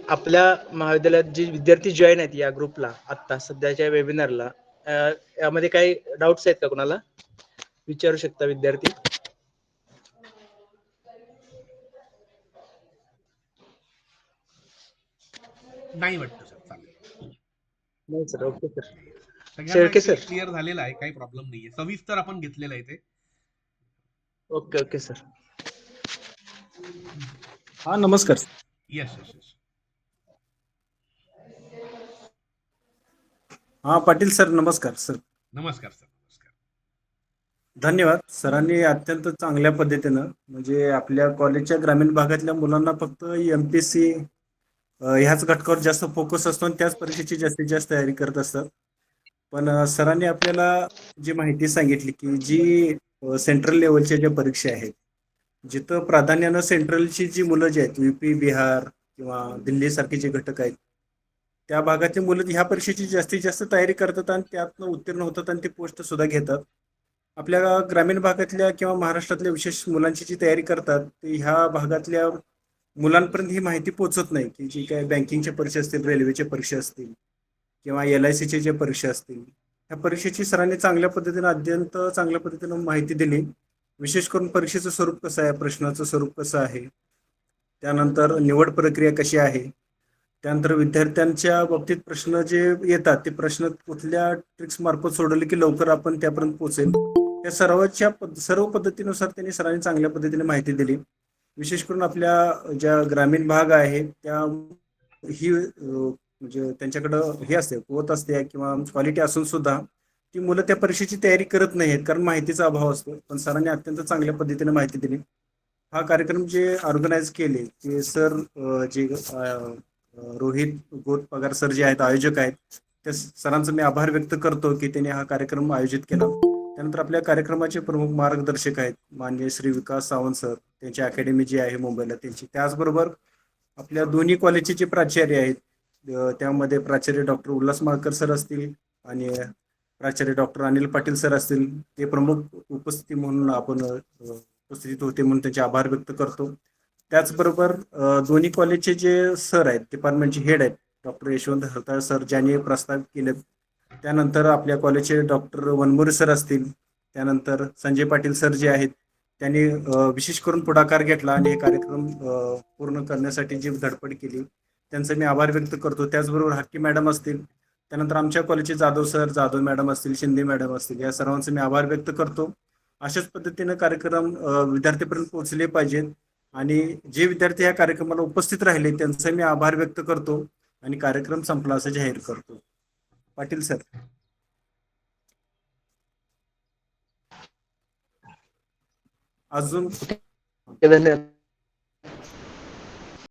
आपल्या महाविद्यालयात जे विद्यार्थी जॉईन आहेत या ग्रुपला आता सध्याच्या वेबिनारला, यामध्ये काही डाऊट्स आहेत का? कोणाला विचारू शकता विद्यार्थी. नाही वाटतं सर. चालेल. नाही सर. Okay sir. सगळ्यांना शेळके सर. क्लिअर झालेलं आहे, काही प्रॉब्लेम नाहीये. सविस्तर आपण घेतलेलं आहे ते. Okay sir. हा नमस्कार. Yes yes yes. हा पाटील सर नमस्कार सर. नमस्कार सर. नमस्कार. धन्यवाद. सरांनी अत्यंत चांगल्या पद्धतीनं, म्हणजे आपल्या कॉलेजच्या ग्रामीण भागातल्या मुलांना फक्त MPSC ह्याच घटकावर जास्त फोकस असतो आणि त्याच परीक्षेची जास्तीत जास्त तयारी करत असतात. पण सरांनी आपल्याला जी माहिती सांगितली की जी सेंट्रल लेवलच्या ज्या परीक्षा आहेत, जिथं प्राधान्यानं सेंट्रलची जी मुलं जी आहेत, UP, बिहार किंवा दिल्ली सारखे जे घटक आहेत, त्या भागातली मुलं ह्या परीक्षेची जास्तीत जास्त तयारी करतात आणि त्यातनं उत्तीर्ण होतात आणि ते पोस्ट सुद्धा घेतात. आपल्या ग्रामीण भागातल्या किंवा महाराष्ट्रातल्या विशेष मुलांची जी तयारी करतात ते ह्या भागातल्या मुलांपर्यंत ही माहिती पोहोचत नाही, की जी काय बँकिंगच्या परीक्षा असतील, रेल्वेच्या परीक्षा असतील किंवा LICच्या ज्या परीक्षा असतील, ह्या परीक्षेची सरांनी चांगल्या पद्धतीनं अत्यंत चांगल्या पद्धतीनं माहिती दिली. विशेष करून परीक्षेचं स्वरूप कसं आहे, प्रश्नाचं स्वरूप कसं आहे, त्यानंतर निवड प्रक्रिया कशी आहे, त्यानंतर विद्यार्थ्यांच्या बाबतीत प्रश्न जे येतात ते प्रश्न कुठल्या ट्रिक्स मार्फत सोडवले की लवकर आपण त्यापर्यंत पोहोचेल, त्या सर्व पद्धतीनुसार त्यांनी सरांनी चांगल्या पद्धतीने माहिती दिली. विशेष करून आपल्या ज्या ग्रामीण भाग आहे त्या ही म्हणजे त्यांच्याकडं हे असते, कुवत असते किंवा क्वालिटी असून सुद्धा ती मुलं त्या परीक्षेची तयारी करत नाहीत कारण माहितीचा अभाव असतो. पण सरांनी अत्यंत चांगल्या पद्धतीने माहिती दिली. हा कार्यक्रम जे ऑर्गनाईज केले ते सर जे रोहित गोत पगार सर जे आहेत, आयोजक आहेत, त्या सरांचं मी आभार व्यक्त करतो की त्यांनी हा कार्यक्रम आयोजित केला. त्यानंतर आपल्या कार्यक्रमाचे प्रमुख मार्गदर्शक आहेत माननीय श्री विकास सावंत सर, त्यांची अकॅडमी जी आहे मुंबईला त्यांची. त्याचबरोबर आपल्या दोन्ही कॉलेजचे जे प्राचार्य आहेत, त्यामध्ये प्राचार्य डॉक्टर उल्हास माळकर सर असतील आणि प्राचार्य डॉक्टर अनिल पाटील सर असतील, ते प्रमुख उपस्थिती म्हणून आपण उपस्थित होते म्हणून त्यांचे आभार व्यक्त करतो. त्याचबरोबर दोन्ही कॉलेजचे जे सर आहेत, डिपार्टमेंटचे हेड आहेत, डॉक्टर यशवंत हरताळ सर ज्यांनी प्रस्ताव केले, त्यानंतर आपल्या कॉलेजचे डॉक्टर वनमोरे सर असतील, त्यानंतर संजय पाटील सर जे आहेत त्यांनी विशेष करून पुढाकार घेतला आणि हे कार्यक्रम पूर्ण करण्यासाठी जी धडपड केली त्यांचा मी आभार व्यक्त करतो. त्याचबरोबर हक्की मॅडम असतील, त्यानंतर आमच्या कॉलेजचे जाधव सर, जाधव मॅडम असतील, शिंदे मॅडम असतील, या सर्वांचे मी आभार व्यक्त करतो. अशाच पद्धतीनं कार्यक्रम विद्यार्थ्यांपर्यंत पोहोचले पाहिजेत आणि जे विद्यार्थी या कार्यक्रमाला उपस्थित राहिले त्यांचा मी आभार व्यक्त करतो आणि कार्यक्रम संपला असं जाहीर करतो. पाटील सर. अजून धन्यवाद.